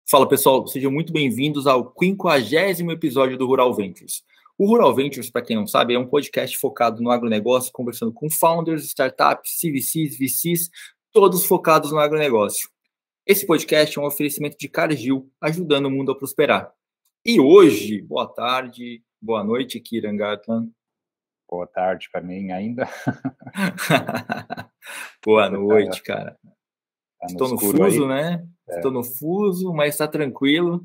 Fala pessoal, sejam muito bem-vindos ao 50º episódio do Rural Ventures. O Rural Ventures, para quem não sabe, é um podcast focado no agronegócio, conversando com founders, startups, CVCs, VCs, todos focados no agronegócio. Esse podcast é um oferecimento de Cargill, ajudando o mundo a prosperar. E hoje, boa tarde, boa noite, Kieran Gartland. Boa tarde para mim ainda. Boa noite, cara. Estou no fuso, aí, né? Estou no fuso, mas está tranquilo.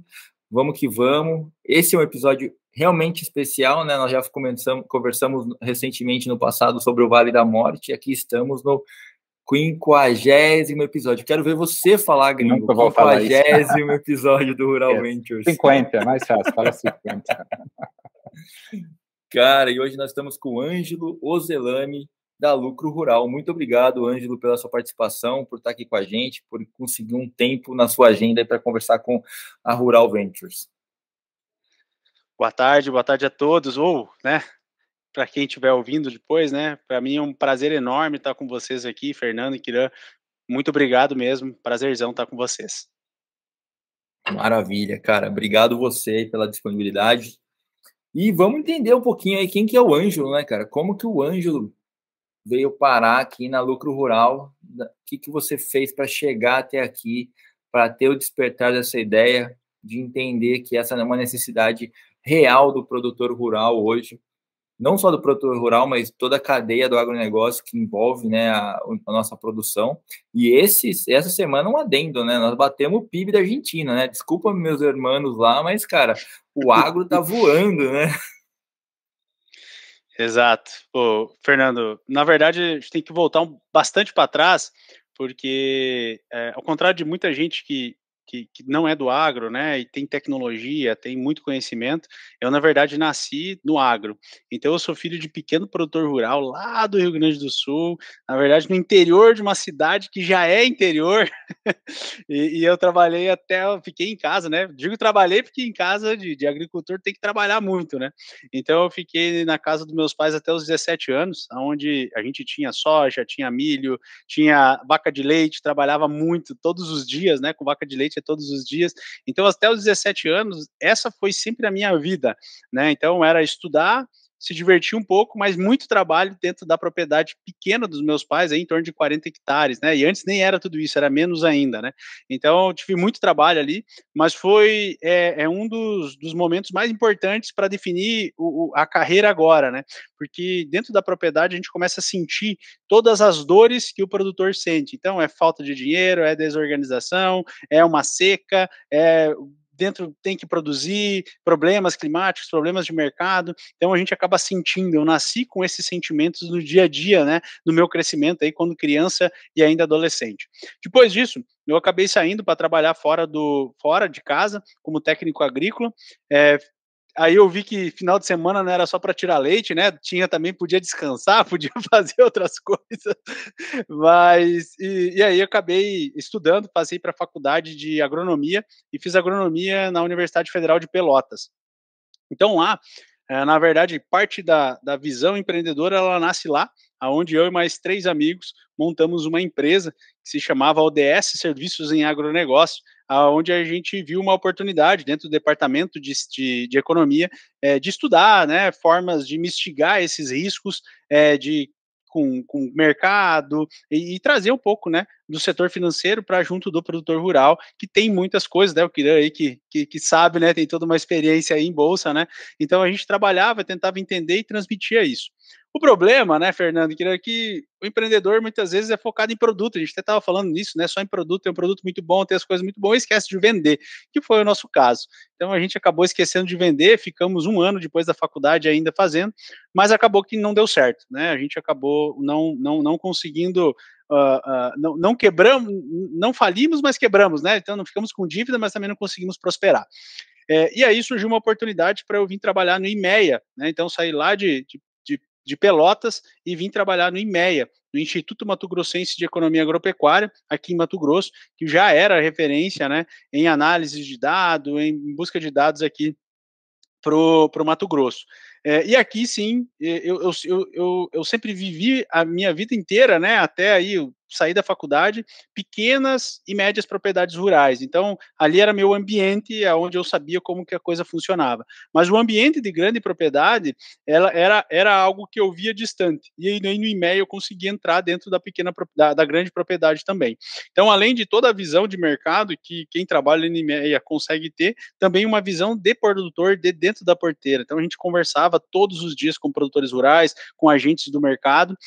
Vamos que vamos. Esse é um episódio realmente especial, né? Nós já conversamos recentemente no passado sobre o Vale da Morte e aqui estamos no 50º episódio. Quero ver você falar, gringo. Nunca vou falar isso. 50º episódio do Rural Ventures. 50, é mais fácil, fala 50. Cara, e hoje nós estamos com o Ângelo Ozelami, da Lucro Rural. Muito obrigado, Ângelo, pela sua participação, por estar aqui com a gente, por conseguir um tempo na sua agenda para conversar com a Rural Ventures. Boa tarde a todos, né, para quem estiver ouvindo depois, né, para mim é um prazer enorme estar com vocês aqui, Fernando e Kieran, muito obrigado mesmo, prazerzão estar com vocês. Maravilha, cara, obrigado você pela disponibilidade. E vamos entender um pouquinho aí quem que é o Ângelo, né, cara, como que o Ângelo veio parar aqui na Lucro Rural, o que você fez para chegar até aqui, para ter o despertar dessa ideia de entender que essa é uma necessidade real do produtor rural hoje, não só do produtor rural, mas toda a cadeia do agronegócio que envolve, né, a nossa produção. E essa semana um adendo, né, nós batemos o PIB da Argentina, né, desculpa meus irmãos lá, mas, cara, o agro tá voando, né? Exato. Pô, Fernando, na verdade a gente tem que voltar bastante para trás, porque ao contrário de muita gente que não é do agro, né, e tem tecnologia, tem muito conhecimento, eu, na verdade, nasci no agro. Então, eu sou filho de pequeno produtor rural lá do Rio Grande do Sul, na verdade, no interior de uma cidade que já é interior, e eu trabalhei fiquei em casa, né, digo trabalhei porque em casa de agricultor tem que trabalhar muito, né, então eu fiquei na casa dos meus pais até os 17 anos, onde a gente tinha soja, tinha milho, tinha vaca de leite, trabalhava muito todos os dias, né, com vaca de leite todos os dias. Então, até os 17 anos, essa foi sempre a minha vida, né? Então, era estudar, se divertir um pouco, mas muito trabalho dentro da propriedade pequena dos meus pais, aí, em torno de 40 hectares, né? E antes nem era tudo isso, era menos ainda, né? Então, eu tive muito trabalho ali, mas foi um dos momentos mais importantes para definir a carreira agora, né? Porque dentro da propriedade a gente começa a sentir todas as dores que o produtor sente. Então, é falta de dinheiro, é desorganização, é uma seca, dentro tem que produzir, problemas climáticos, problemas de mercado, então a gente acaba sentindo, eu nasci com esses sentimentos no dia a dia, né, no meu crescimento aí quando criança e ainda adolescente. Depois disso, eu acabei saindo para trabalhar fora de casa, como técnico agrícola, aí eu vi que final de semana não era só para tirar leite, né? Podia descansar, podia fazer outras coisas. Mas e aí eu acabei estudando, passei para a faculdade de agronomia e fiz agronomia na Universidade Federal de Pelotas. Então lá, na verdade, parte da visão empreendedora ela nasce lá, aonde eu e mais 3 amigos montamos uma empresa que se chamava ODS Serviços em Agronegócio, aonde a gente viu uma oportunidade dentro do departamento de economia de estudar, né, formas de mitigar esses riscos com mercado e trazer um pouco, né, do setor financeiro para junto do produtor rural, que tem muitas coisas, né, o Kieran aí que sabe, né, tem toda uma experiência aí em bolsa, né, então a gente trabalhava, tentava entender e transmitia isso. O problema, né, Fernando, que o empreendedor muitas vezes é focado em produto, a gente até estava falando nisso, né, só em produto, tem um produto muito bom, tem as coisas muito boas e esquece de vender, que foi o nosso caso. Então a gente acabou esquecendo de vender, ficamos 1 ano depois da faculdade ainda fazendo, mas acabou que não deu certo, né, a gente acabou não conseguindo, não quebramos, não falimos, mas quebramos, né, então não ficamos com dívida, mas também não conseguimos prosperar. E aí surgiu uma oportunidade para eu vir trabalhar no IMEA, né, então saí lá de Pelotas e vim trabalhar no IMEA, no Instituto Mato Grossense de Economia Agropecuária, aqui em Mato Grosso, que já era referência, né, em análise de dados, em busca de dados aqui pro Mato Grosso. E aqui sim, eu sempre vivi a minha vida inteira, né, até aí saí da faculdade, pequenas e médias propriedades rurais. Então, ali era meu ambiente, onde eu sabia como que a coisa funcionava. Mas o ambiente de grande propriedade, era algo que eu via distante. E aí no e-mail eu conseguia entrar dentro da grande propriedade também. Então, além de toda a visão de mercado que quem trabalha no e-mail consegue ter, também uma visão de produtor de dentro da porteira. Então, a gente conversava todos os dias com produtores rurais, com agentes do mercado,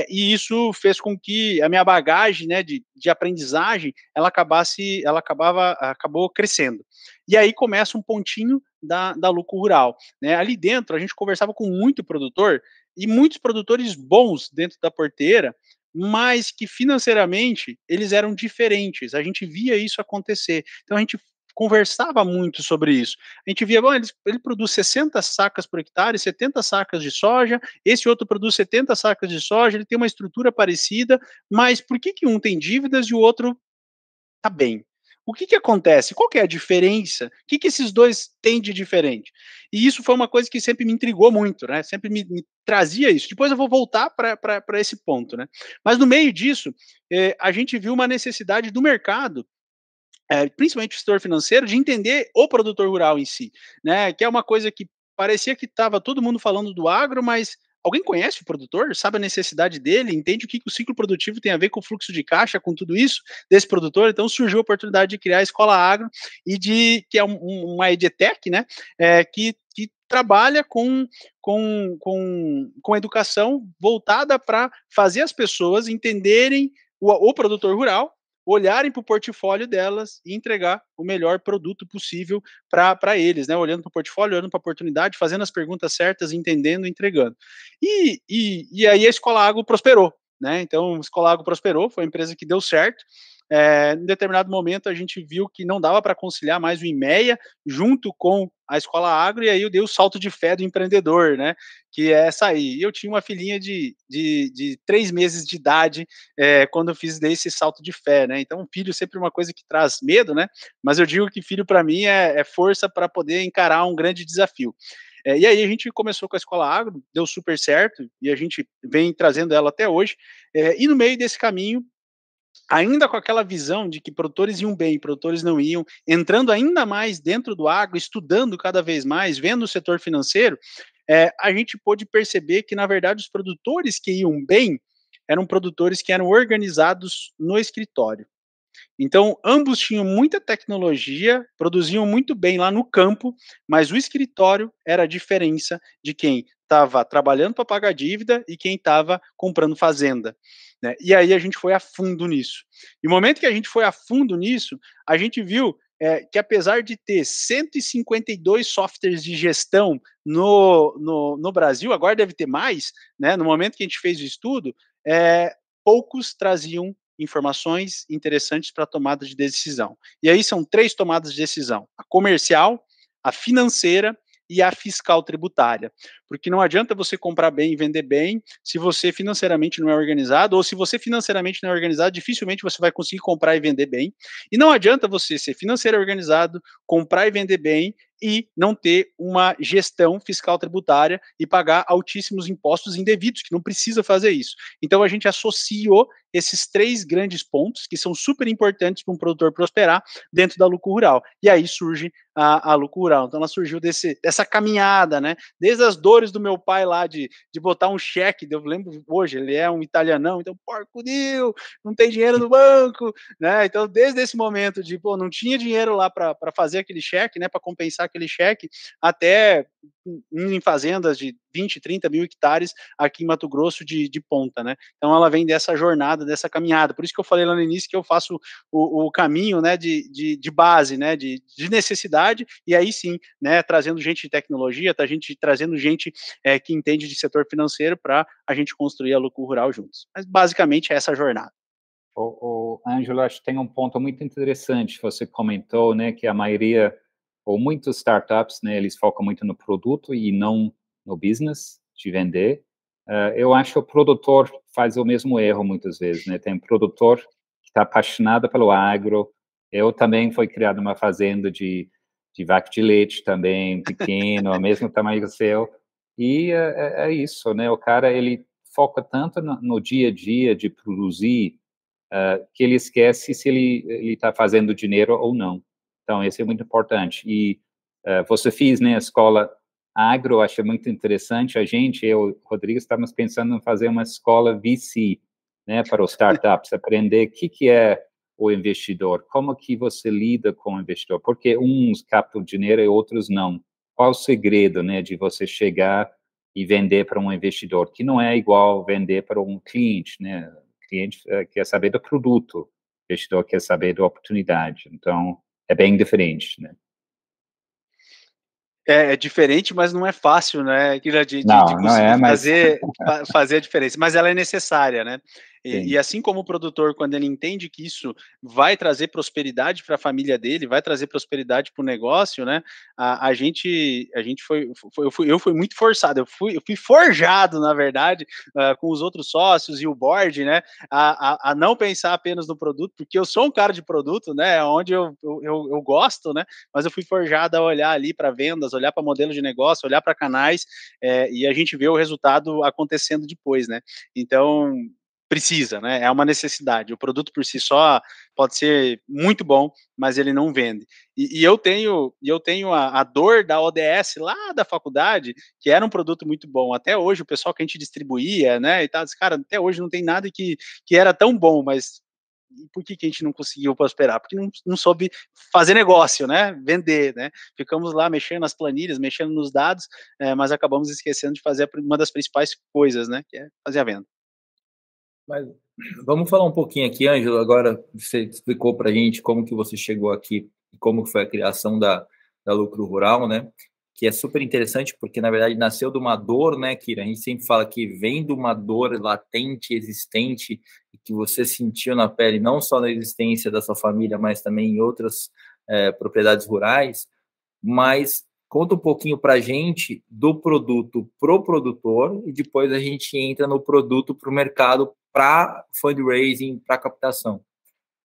e isso fez com que a minha bagagem, né, de aprendizagem, acabou crescendo. E aí começa um pontinho da Lucro Rural, né? Ali dentro a gente conversava com muito produtor e muitos produtores bons dentro da porteira, mas que financeiramente eles eram diferentes. A gente via isso acontecer. Então a gente conversava muito sobre isso. A gente via, bom, ele produz 60 sacas por hectare, 70 sacas de soja, esse outro produz 70 sacas de soja, ele tem uma estrutura parecida, mas por que um tem dívidas e o outro está bem? O que acontece? Qual que é a diferença? O que esses dois têm de diferente? E isso foi uma coisa que sempre me intrigou muito, né? Sempre me trazia isso. Depois eu vou voltar para esse ponto, né? Mas no meio disso, a gente viu uma necessidade do mercado, principalmente o setor financeiro, de entender o produtor rural em si, né? Que é uma coisa que parecia que estava todo mundo falando do agro, mas alguém conhece o produtor? Sabe a necessidade dele? Entende o que o ciclo produtivo tem a ver com o fluxo de caixa, com tudo isso desse produtor? Então surgiu a oportunidade de criar a Escola Agro que é uma edtech, né? Que trabalha com educação voltada para fazer as pessoas entenderem o produtor rural, olharem para o portfólio delas e entregar o melhor produto possível para eles, né? Olhando para o portfólio, olhando para a oportunidade, fazendo as perguntas certas, entendendo, entregando. E aí a Escola Agro prosperou, né? Então, a Escola Agro prosperou, foi uma empresa que deu certo. Em determinado momento a gente viu que não dava para conciliar mais o IMEA junto com a Escola Agro, e aí eu dei o salto de fé do empreendedor, né? Que é sair. Eu tinha uma filhinha de 3 meses de idade quando eu dei esse salto de fé, né? Então, filho sempre é uma coisa que traz medo, né? Mas eu digo que filho para mim é força para poder encarar um grande desafio. E aí a gente começou com a Escola Agro, deu super certo, e a gente vem trazendo ela até hoje. E no meio desse caminho, ainda com aquela visão de que produtores iam bem, produtores não iam, entrando ainda mais dentro do agro, estudando cada vez mais, vendo o setor financeiro, a gente pôde perceber que, na verdade, os produtores que iam bem eram produtores que eram organizados no escritório. Então, ambos tinham muita tecnologia, produziam muito bem lá no campo, mas o escritório era a diferença de quem estava trabalhando para pagar dívida e quem estava comprando fazenda, né? E aí a gente foi a fundo nisso. E no momento que a gente foi a fundo nisso, a gente viu que apesar de ter 152 softwares de gestão no Brasil, agora deve ter mais, né? No momento que a gente fez o estudo, poucos traziam informações interessantes para a tomada de decisão. E aí são 3 tomadas de decisão: a comercial, a financeira e a fiscal tributária. Porque não adianta você comprar bem e vender bem se você financeiramente não é organizado, ou se você financeiramente não é organizado, dificilmente você vai conseguir comprar e vender bem. E não adianta você ser financeiro organizado, comprar e vender bem e não ter uma gestão fiscal tributária e pagar altíssimos impostos indevidos, que não precisa fazer isso. Então a gente associou esses 3 grandes pontos, que são super importantes para um produtor prosperar dentro da Lucro Rural. E aí surge a Lucro Rural. Então ela surgiu dessa caminhada, né? Desde as dores do meu pai lá de botar um cheque, eu lembro hoje, ele é um italianão, então, porco Dio, não tem dinheiro no banco, né? Então, desde esse momento de, não tinha dinheiro lá para fazer aquele cheque, né? Para compensar aquele cheque, até em fazendas de 20, 30 mil hectares aqui em Mato Grosso de ponta, né? Então ela vem dessa jornada, dessa caminhada. Por isso que eu falei lá no início que eu faço o caminho, né, de base, né, de necessidade, e aí sim, né, trazendo gente de tecnologia, trazendo gente que entende de setor financeiro para a gente construir a Lucro Rural juntos. Mas basicamente é essa jornada. Ângelo, acho que tem um ponto muito interessante. Você comentou, né, que a maioria ou muitos startups, né, eles focam muito no produto e não no business de vender. Eu acho que o produtor faz o mesmo erro muitas vezes, né? Tem um produtor que está apaixonado pelo agro. Eu também fui criado numa fazenda de vaca de leite também, pequeno, ao mesmo tamanho que o seu. E é isso, né? O cara, ele foca tanto no dia a dia de produzir que ele esquece se ele está fazendo dinheiro ou não. Então, isso é muito importante. E você fez, né, a escola agro, acho muito interessante. Eu e o Rodrigo, estamos pensando em fazer uma escola VC, né, para os startups, aprender o que é o investidor, como que você lida com o investidor, porque uns captam dinheiro e outros não. Qual o segredo, né, de você chegar e vender para um investidor, que não é igual vender para um cliente, né? O cliente quer saber do produto, o investidor quer saber da oportunidade. Então, é bem diferente, né? É diferente, mas não é fácil, né, Kira, de Não conseguir é, mas fazer a diferença, mas ela é necessária, né? E sim. assim como o produtor, quando ele entende que isso vai trazer prosperidade para a família dele, vai trazer prosperidade para o negócio, né? A gente eu fui muito forçado, eu fui forjado, na verdade, com os outros sócios e o board, né? A não pensar apenas no produto, porque eu sou um cara de produto, né? Onde eu gosto, né? Mas eu fui forjado a olhar ali para vendas, olhar para modelo de negócio, olhar para canais, e a gente vê o resultado acontecendo depois, né? Então, precisa, né? É uma necessidade. O produto por si só pode ser muito bom, mas ele não vende. E eu tenho a dor da ODS lá da faculdade, que era um produto muito bom. Até hoje, o pessoal que a gente distribuía, né? E tal, cara, até hoje não tem nada que era tão bom, mas por que a gente não conseguiu prosperar? Porque não soube fazer negócio, né? Vender, né? Ficamos lá mexendo nas planilhas, mexendo nos dados, mas acabamos esquecendo de fazer uma das principais coisas, né? Que é fazer a venda. Mas vamos falar um pouquinho aqui, Ângelo. Agora você explicou para a gente como que você chegou aqui e como foi a criação da Lucro Rural, né? Que é super interessante porque, na verdade, nasceu de uma dor, né, Kira? A gente sempre fala que vem de uma dor latente, existente, e que você sentiu na pele, não só na existência da sua família, mas também em outras propriedades rurais. Mas conta um pouquinho para a gente do produto pro produtor e depois a gente entra no produto para o mercado para fundraising, para captação.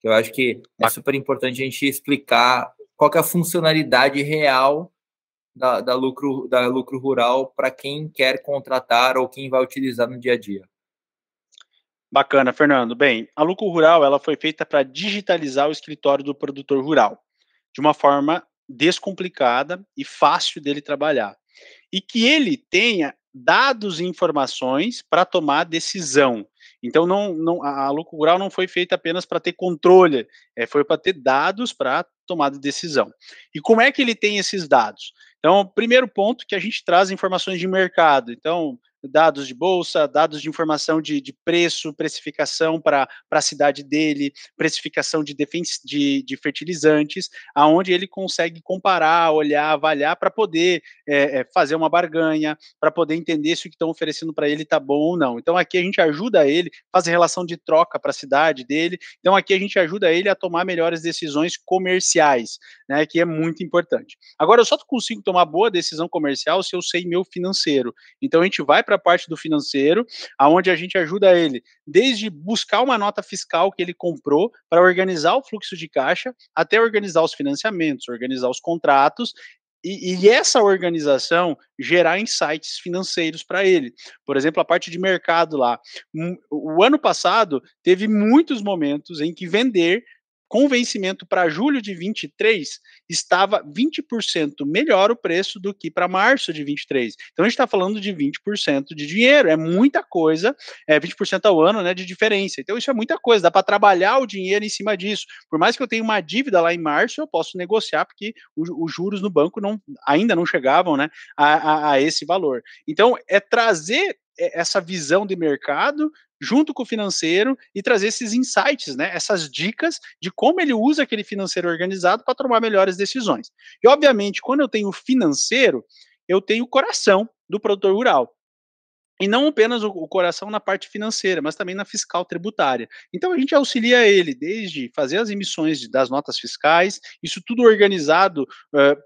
Eu acho que é super importante a gente explicar qual que é a funcionalidade real da lucro rural para quem quer contratar ou quem vai utilizar no dia a dia. Bacana, Fernando. Bem, a Lucro Rural ela foi feita para digitalizar o escritório do produtor rural de uma forma descomplicada e fácil dele trabalhar. E que ele tenha dados e informações para tomar decisão. Então, a Lucro Rural não foi feita apenas para ter controle, foi para ter dados para tomada de decisão. E como é que ele tem esses dados? Então, primeiro ponto que a gente traz informações de mercado. Então, dados de bolsa, dados de informação de preço, precificação para a cidade dele, precificação de fertilizantes, aonde ele consegue comparar, olhar, avaliar para poder fazer uma barganha, para poder entender se o que estão oferecendo para ele está bom ou não. Então aqui a gente ajuda ele, faz a relação de troca para a cidade dele. Então aqui a gente ajuda ele a tomar melhores decisões comerciais, né, que é muito importante. Agora eu só consigo tomar boa decisão comercial se eu sei meu financeiro. Então a gente vai para a parte do financeiro, aonde a gente ajuda ele desde buscar uma nota fiscal que ele comprou para organizar o fluxo de caixa, até organizar os financiamentos, organizar os contratos e essa organização gerar insights financeiros para ele. Por exemplo, a parte de mercado lá. O ano passado teve muitos momentos em que vender com vencimento para julho de 23 estava 20% melhor o preço do que para março de 23. Então a gente está falando de 20% de dinheiro, é muita coisa, 20% ao ano, né, de diferença. Então isso é muita coisa, dá para trabalhar o dinheiro em cima disso. Por mais que eu tenha uma dívida lá em março, eu posso negociar porque os juros no banco ainda não chegavam, né, a esse valor. Então é trazer essa visão de mercado junto com o financeiro e trazer esses insights, né, essas dicas de como ele usa aquele financeiro organizado para tomar melhores decisões. E, obviamente, quando eu tenho financeiro, eu tenho o coração do produtor rural. E não apenas o coração na parte financeira, mas também na fiscal tributária. Então a gente auxilia ele desde fazer as emissões das notas fiscais, isso tudo organizado,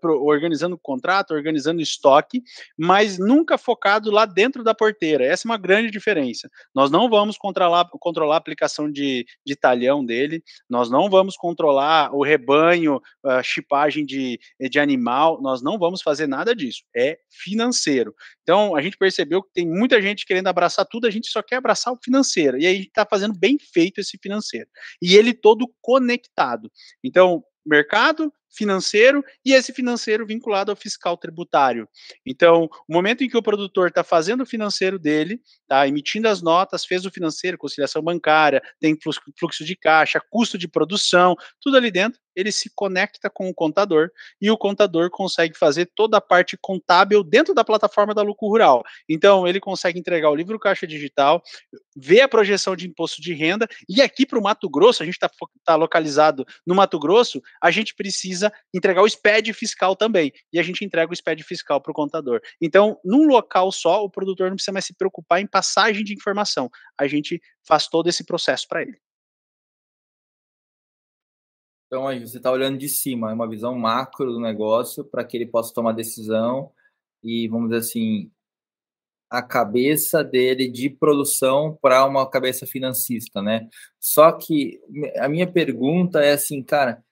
organizando o contrato, organizando estoque, mas nunca focado lá dentro da porteira. Essa é uma grande diferença. Nós não vamos controlar a aplicação de talhão dele, nós não vamos controlar o rebanho, a chipagem de animal, nós não vamos fazer nada disso. É financeiro. Então, a gente percebeu que tem muita gente querendo abraçar tudo, a gente só quer abraçar o financeiro, e aí a gente está fazendo bem feito esse financeiro. E ele todo conectado. Então, mercado, financeiro e esse financeiro vinculado ao fiscal tributário. Então, o momento em que o produtor está fazendo o financeiro dele, tá emitindo as notas, fez o financeiro, conciliação bancária, tem fluxo de caixa, custo de produção, tudo ali dentro, ele se conecta com o contador e o contador consegue fazer toda a parte contábil dentro da plataforma da Lucro Rural. Então, ele consegue entregar o livro caixa digital, ver a projeção de imposto de renda, e aqui para o Mato Grosso, a gente está localizado no Mato Grosso, a gente precisa entregar o SPED fiscal também, e a gente entrega o SPED fiscal para o contador. Então, num local só, o produtor não precisa mais se preocupar em passagem de informação, a gente faz todo esse processo para ele. Então, aí você está olhando de cima, é uma visão macro do negócio para que ele possa tomar decisão e, vamos dizer assim, a cabeça dele de produção para uma cabeça financista, né? Só que a minha pergunta é assim, cara,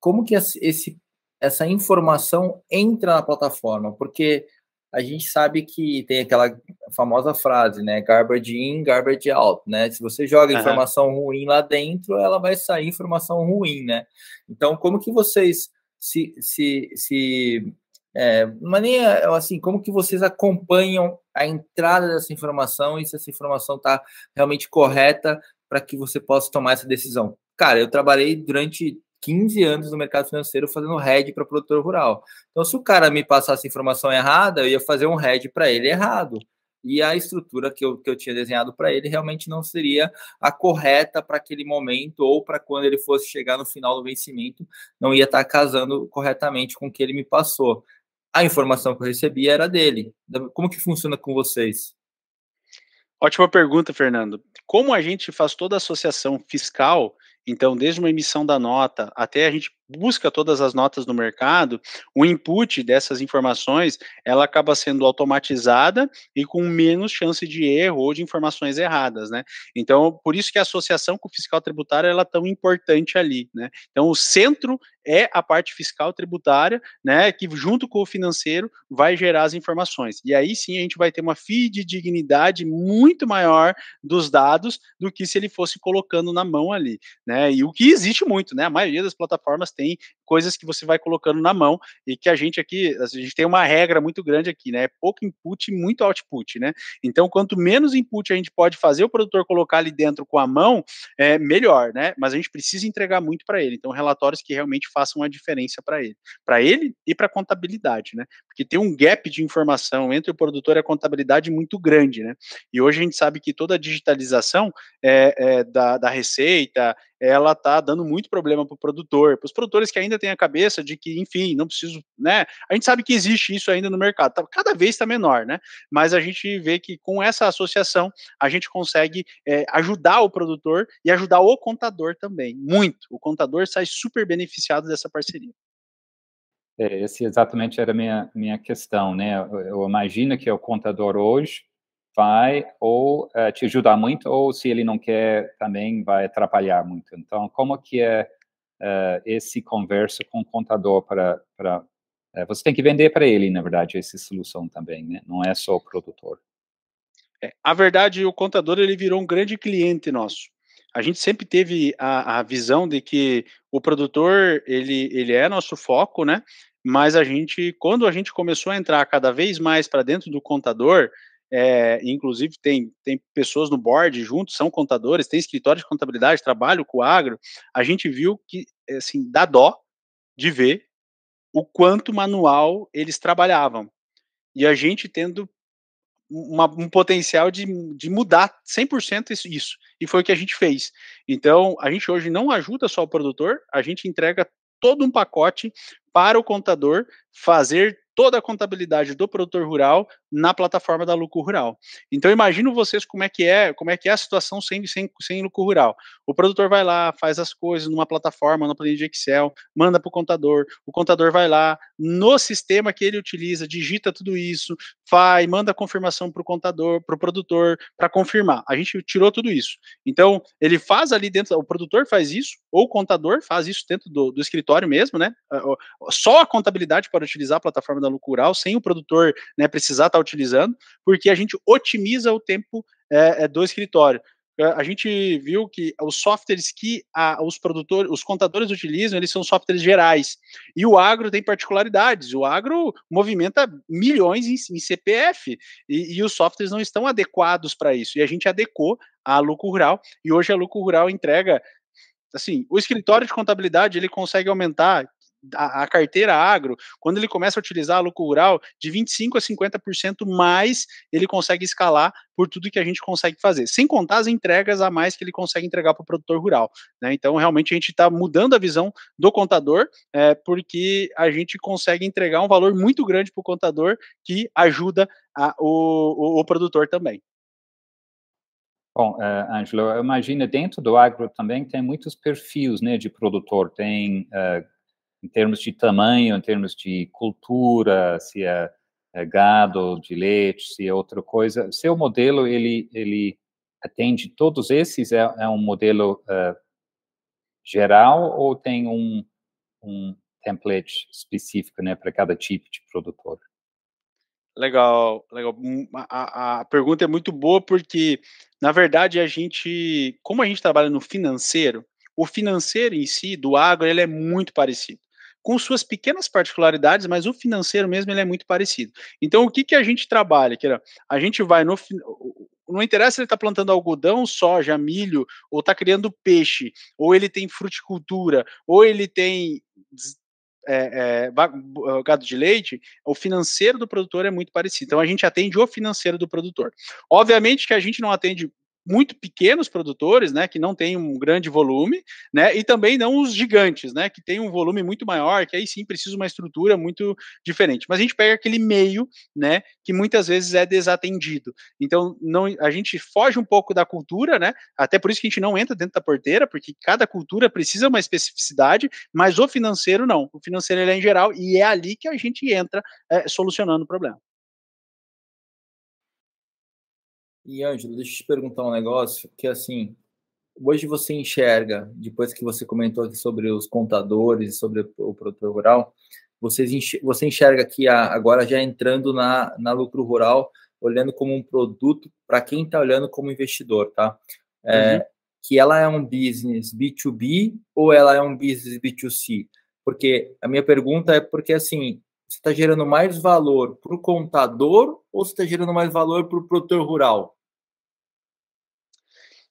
como que essa informação entra na plataforma? Porque a gente sabe que tem aquela famosa frase, né? Garbage in, garbage out, né? Se você joga informação ruim lá dentro, ela vai sair informação ruim, né? Então, como que vocês mas nem assim, como que vocês acompanham a entrada dessa informação e se essa informação está realmente correta para que você possa tomar essa decisão? Cara, eu trabalhei durante 15 anos no mercado financeiro fazendo hedge para produtor rural. Então, se o cara me passasse informação errada, eu ia fazer um hedge para ele errado. E a estrutura que eu tinha desenhado para ele realmente não seria a correta para aquele momento ou para quando ele fosse chegar no final do vencimento, não ia estar casando corretamente com o que ele me passou. A informação que eu recebi era dele. Como que funciona com vocês? Ótima pergunta, Fernando. Como a gente faz toda a associação fiscal, então, desde uma emissão da nota até a gente busca todas as notas no mercado, o input dessas informações, ela acaba sendo automatizada e com menos chance de erro ou de informações erradas, né? Então, por isso que a associação com o fiscal tributário, ela é tão importante ali, né? Então, o centro é a parte fiscal tributária, né, que junto com o financeiro vai gerar as informações. E aí sim a gente vai ter uma fidedignidade muito maior dos dados do que se ele fosse colocando na mão ali, né? E o que existe muito, né? A maioria das plataformas tem coisas que você vai colocando na mão e que a gente aqui, a gente tem uma regra muito grande aqui, né? Pouco input e muito output, né? Então, quanto menos input a gente pode fazer o produtor colocar ali dentro com a mão, melhor, né? Mas a gente precisa entregar muito para ele. Então, relatórios que realmente façam a diferença para ele e para a contabilidade, né? Porque tem um gap de informação entre o produtor e a contabilidade muito grande, né? E hoje a gente sabe que toda a digitalização da receita, ela tá dando muito problema para o produtor, para os produtores que ainda têm a cabeça de que, enfim, não preciso, né? A gente sabe que existe isso ainda no mercado, cada vez está menor, né? Mas a gente vê que com essa associação a gente consegue ajudar o produtor e ajudar o contador também, muito. O contador sai super beneficiado dessa parceria. Esse exatamente era a minha questão, né? Eu imagino que o contador hoje vai ou te ajudar muito, ou se ele não quer, também vai atrapalhar muito. Então, como que é esse conversa com o contador para você tem que vender para ele, na verdade, essa solução também, né? Não é só o produtor. A verdade, o contador ele virou um grande cliente nosso. A gente sempre teve a visão de que o produtor ele é nosso foco, né? Mas quando a gente começou a entrar cada vez mais para dentro do contador, inclusive tem pessoas no board juntos, são contadores, tem escritório de contabilidade, trabalho com o agro, a gente viu que, assim, dá dó de ver o quanto manual eles trabalhavam. E a gente tendo um potencial de mudar 100% isso. E foi o que a gente fez. Então, a gente hoje não ajuda só o produtor, a gente entrega todo um pacote para o contador fazer toda a contabilidade do produtor rural na plataforma da Lucro Rural. Então imagino vocês como é que é a situação sem Lucro Rural. O produtor vai lá, faz as coisas numa plataforma, numa planilha de Excel, manda para o contador vai lá, no sistema que ele utiliza, digita tudo isso, manda a confirmação para o contador, para o produtor, para confirmar. A gente tirou tudo isso. Então, ele faz ali dentro, o produtor faz isso, ou o contador faz isso dentro do escritório mesmo, né? Só a contabilidade pode utilizar a plataforma da Lucro Rural, sem o produtor, né, precisar estar utilizando, porque a gente otimiza o tempo do escritório. A gente viu que os softwares que os contadores utilizam, eles são softwares gerais. E o agro tem particularidades. O agro movimenta milhões em CPF e os softwares não estão adequados para isso. E a gente adequou a Lucro Rural e hoje a Lucro Rural entrega, assim, o escritório de contabilidade ele consegue aumentar a carteira agro, quando ele começa a utilizar a Lucro Rural, de 25% a 50% mais ele consegue escalar por tudo que a gente consegue fazer, sem contar as entregas a mais que ele consegue entregar para o produtor rural, né? Então, realmente, a gente está mudando a visão do contador, porque a gente consegue entregar um valor muito grande para o contador que ajuda o produtor também. Bom, Ângelo, eu imagino dentro do agro também tem muitos perfis, né, de produtor. Tem em termos de tamanho, em termos de cultura, se é gado de leite, se é outra coisa. Seu modelo, ele atende todos esses? É um modelo geral ou tem um template específico, né, para cada tipo de produtor? Legal, legal. A pergunta é muito boa porque, na verdade, como a gente trabalha no financeiro, o financeiro em si, do agro, ele é muito parecido. Com suas pequenas particularidades, mas o financeiro mesmo, ele é muito parecido. Então, o que que a gente trabalha? A gente vai não interessa se ele está plantando algodão, soja, milho, ou está criando peixe, ou ele tem fruticultura, ou ele tem gado de leite, o financeiro do produtor é muito parecido. Então a gente atende o financeiro do produtor. Obviamente que a gente não atende muito pequenos produtores, né, que não tem um grande volume, né, e também não os gigantes, né, que tem um volume muito maior, que aí sim precisa uma estrutura muito diferente. Mas a gente pega aquele meio, né, que muitas vezes é desatendido. Então a gente foge um pouco da cultura, né, até por isso que a gente não entra dentro da porteira, porque cada cultura precisa uma especificidade, mas o financeiro não. O financeiro ele é em geral e é ali que a gente entra solucionando o problema. E, Ângelo, deixa eu te perguntar um negócio que, assim, hoje você enxerga, depois que você comentou aqui sobre os contadores, sobre o produtor rural, você enxerga que agora já entrando na Lucro Rural, olhando como um produto para quem está olhando como investidor, tá? Que ela é um business B2B ou ela é um business B2C? Porque a minha pergunta é porque, assim, você está gerando mais valor para o contador ou você está gerando mais valor para o produtor rural?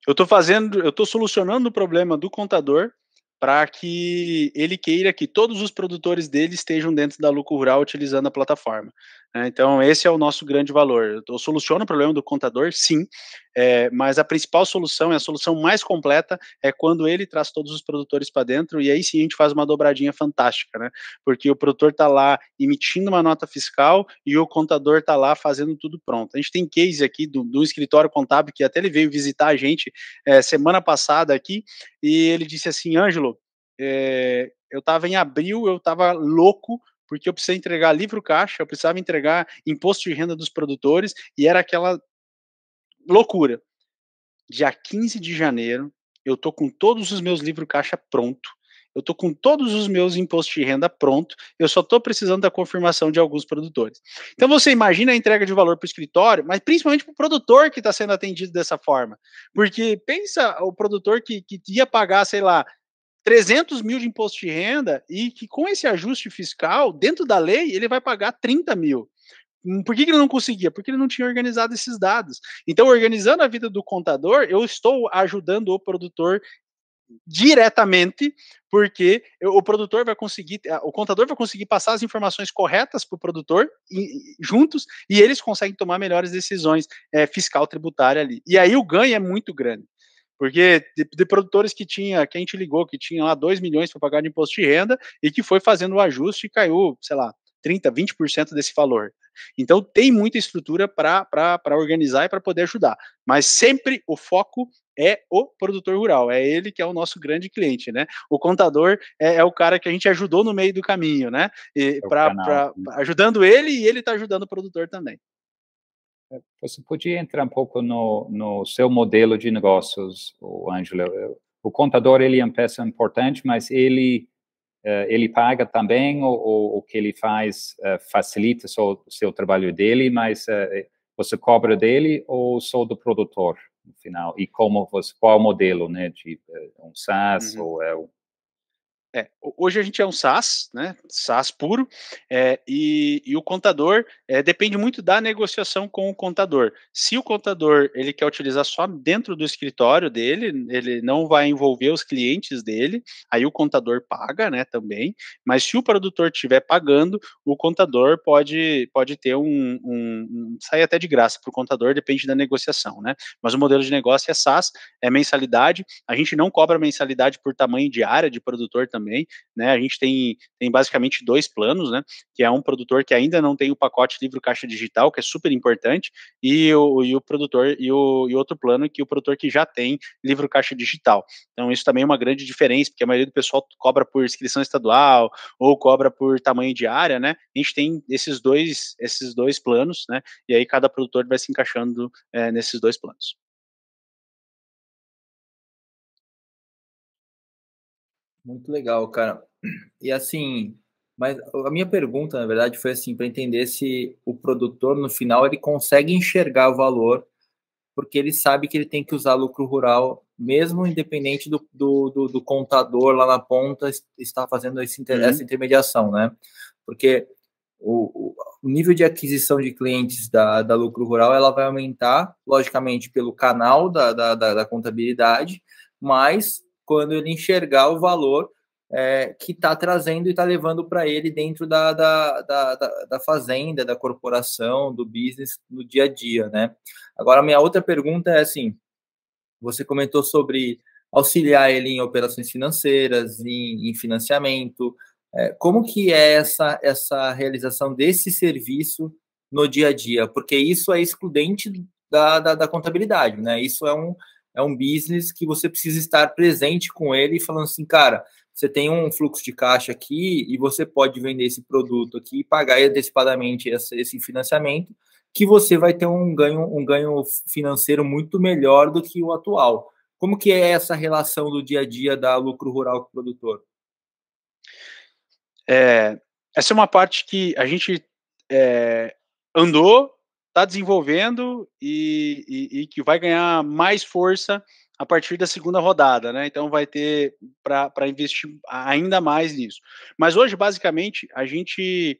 Eu estou solucionando o problema do contador para que ele queira que todos os produtores dele estejam dentro da Lucro Rural utilizando a plataforma. Então, esse é o nosso grande valor. Eu soluciono o problema do contador, sim, mas a principal solução, a solução mais completa, é quando ele traz todos os produtores para dentro, e aí sim a gente faz uma dobradinha fantástica, né? Porque o produtor está lá emitindo uma nota fiscal e o contador está lá fazendo tudo pronto. A gente tem case aqui do escritório contábil, que até ele veio visitar a gente semana passada aqui, e ele disse assim, Ângelo, eu estava em abril, eu estava louco, porque eu precisava entregar livro caixa, eu precisava entregar imposto de renda dos produtores, e era aquela loucura. Dia 15 de janeiro, eu tô com todos os meus livros caixa pronto, eu tô com todos os meus impostos de renda pronto, eu só tô precisando da confirmação de alguns produtores. Então você imagina a entrega de valor para o escritório, mas principalmente para o produtor que está sendo atendido dessa forma. Porque pensa o produtor que ia pagar, sei lá, 300 mil de imposto de renda e que com esse ajuste fiscal, dentro da lei, ele vai pagar 30 mil. Por que ele não conseguia? Porque ele não tinha organizado esses dados. Então, organizando a vida do contador, eu estou ajudando o produtor diretamente, porque o produtor vai conseguir, o contador vai conseguir passar as informações corretas para o produtor juntos e eles conseguem tomar melhores decisões fiscal tributária ali. E aí o ganho é muito grande. Porque de produtores que a gente ligou, que tinha lá 2 milhões para pagar de imposto de renda e que foi fazendo o ajuste e caiu, sei lá, 30%, 20% desse valor. Então, tem muita estrutura para organizar e para poder ajudar. Mas sempre o foco é o produtor rural, é ele que é o nosso grande cliente, né? O contador é o cara que a gente ajudou no meio do caminho, né? É o canal. Ajudando ele e ele está ajudando o produtor também. Você podia entrar um pouco no seu modelo de negócios, Ângelo. O contador, ele é uma peça importante, mas ele paga também, ou o que ele faz facilita o seu trabalho dele, mas você cobra dele ou só do produtor, no final? E qual é o modelo, né, de um SaaS ou Hoje a gente é um SaaS, né? SaaS puro, e o contador depende muito da negociação com o contador. Se o contador ele quer utilizar só dentro do escritório dele, ele não vai envolver os clientes dele, aí o contador paga, né? Também. Mas se o produtor estiver pagando, o contador pode ter sai até de graça para o contador, depende da negociação, né? Mas o modelo de negócio é SaaS, é mensalidade. A gente não cobra mensalidade por tamanho de área de produtor também, né? A gente tem basicamente 2 planos, né? Que é um produtor que ainda não tem o pacote livro caixa digital, que é super importante, e o produtor e outro plano que o produtor que já tem livro caixa digital. Então isso também é uma grande diferença, porque a maioria do pessoal cobra por inscrição estadual ou cobra por tamanho de área, né? A gente tem esses dois planos, né? E aí cada produtor vai se encaixando nesses 2 planos. Muito legal, cara. E assim, mas a minha pergunta, na verdade, foi assim, para entender se o produtor, no final, ele consegue enxergar o valor, porque ele sabe que ele tem que usar lucro rural, mesmo independente do contador lá na ponta estar fazendo essa intermediação, né? Porque o nível de aquisição de clientes da lucro rural, ela vai aumentar, logicamente, pelo canal da contabilidade, mas quando ele enxergar o valor que está trazendo e está levando para ele dentro da fazenda, da corporação, do business, no dia a dia, né? Agora, minha outra pergunta é assim, você comentou sobre auxiliar ele em operações financeiras, em financiamento, como que é essa realização desse serviço no dia a dia? Porque isso é excludente da contabilidade, né? Isso é um business que você precisa estar presente com ele e falando assim, cara, você tem um fluxo de caixa aqui e você pode vender esse produto aqui e pagar antecipadamente esse financiamento, que você vai ter um ganho financeiro muito melhor do que o atual. Como que é essa relação do dia a dia da lucro rural com o produtor? Essa é uma parte que a gente andou, está desenvolvendo e que vai ganhar mais força a partir da segunda rodada, né? Então vai ter para investir ainda mais nisso. Mas hoje, basicamente, a gente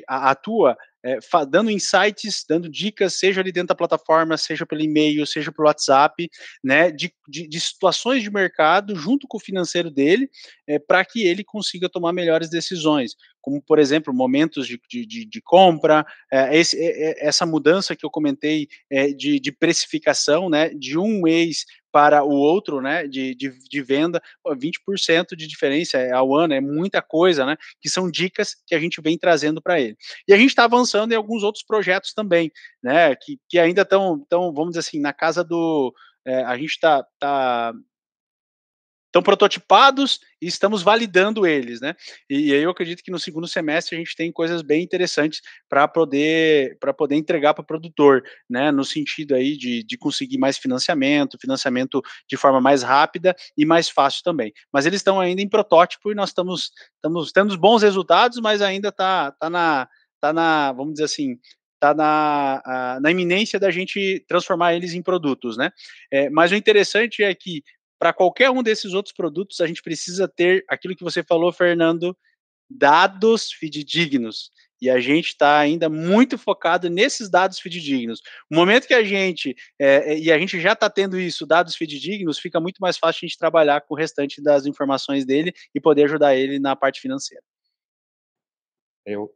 atua dando insights, dando dicas, seja ali dentro da plataforma, seja pelo e-mail, seja pelo WhatsApp, né? De situações de mercado junto com o financeiro dele, para que ele consiga tomar melhores decisões, como, por exemplo, momentos de compra, essa mudança que eu comentei de precificação, né, de um mês para o outro, né, de venda, 20% de diferença ao ano, é muita coisa, né, que são dicas que a gente vem trazendo para ele. E a gente está avançando em alguns outros projetos também, né, que ainda estão, vamos dizer assim, na casa do... a gente está estão prototipados e estamos validando eles, né? E aí eu acredito que no segundo semestre a gente tem coisas bem interessantes para poder entregar para o produtor, né? No sentido aí de conseguir mais financiamento de forma mais rápida e mais fácil também. Mas eles estão ainda em protótipo e nós estamos tendo bons resultados, mas ainda tá na, vamos dizer assim, está na iminência da gente transformar eles em produtos, né? Mas o interessante é que para qualquer um desses outros produtos, a gente precisa ter aquilo que você falou, Fernando, dados fidedignos. E a gente está ainda muito focado nesses dados fidedignos. No momento que a gente, e a gente já está tendo isso, dados fidedignos, fica muito mais fácil a gente trabalhar com o restante das informações dele e poder ajudar ele na parte financeira.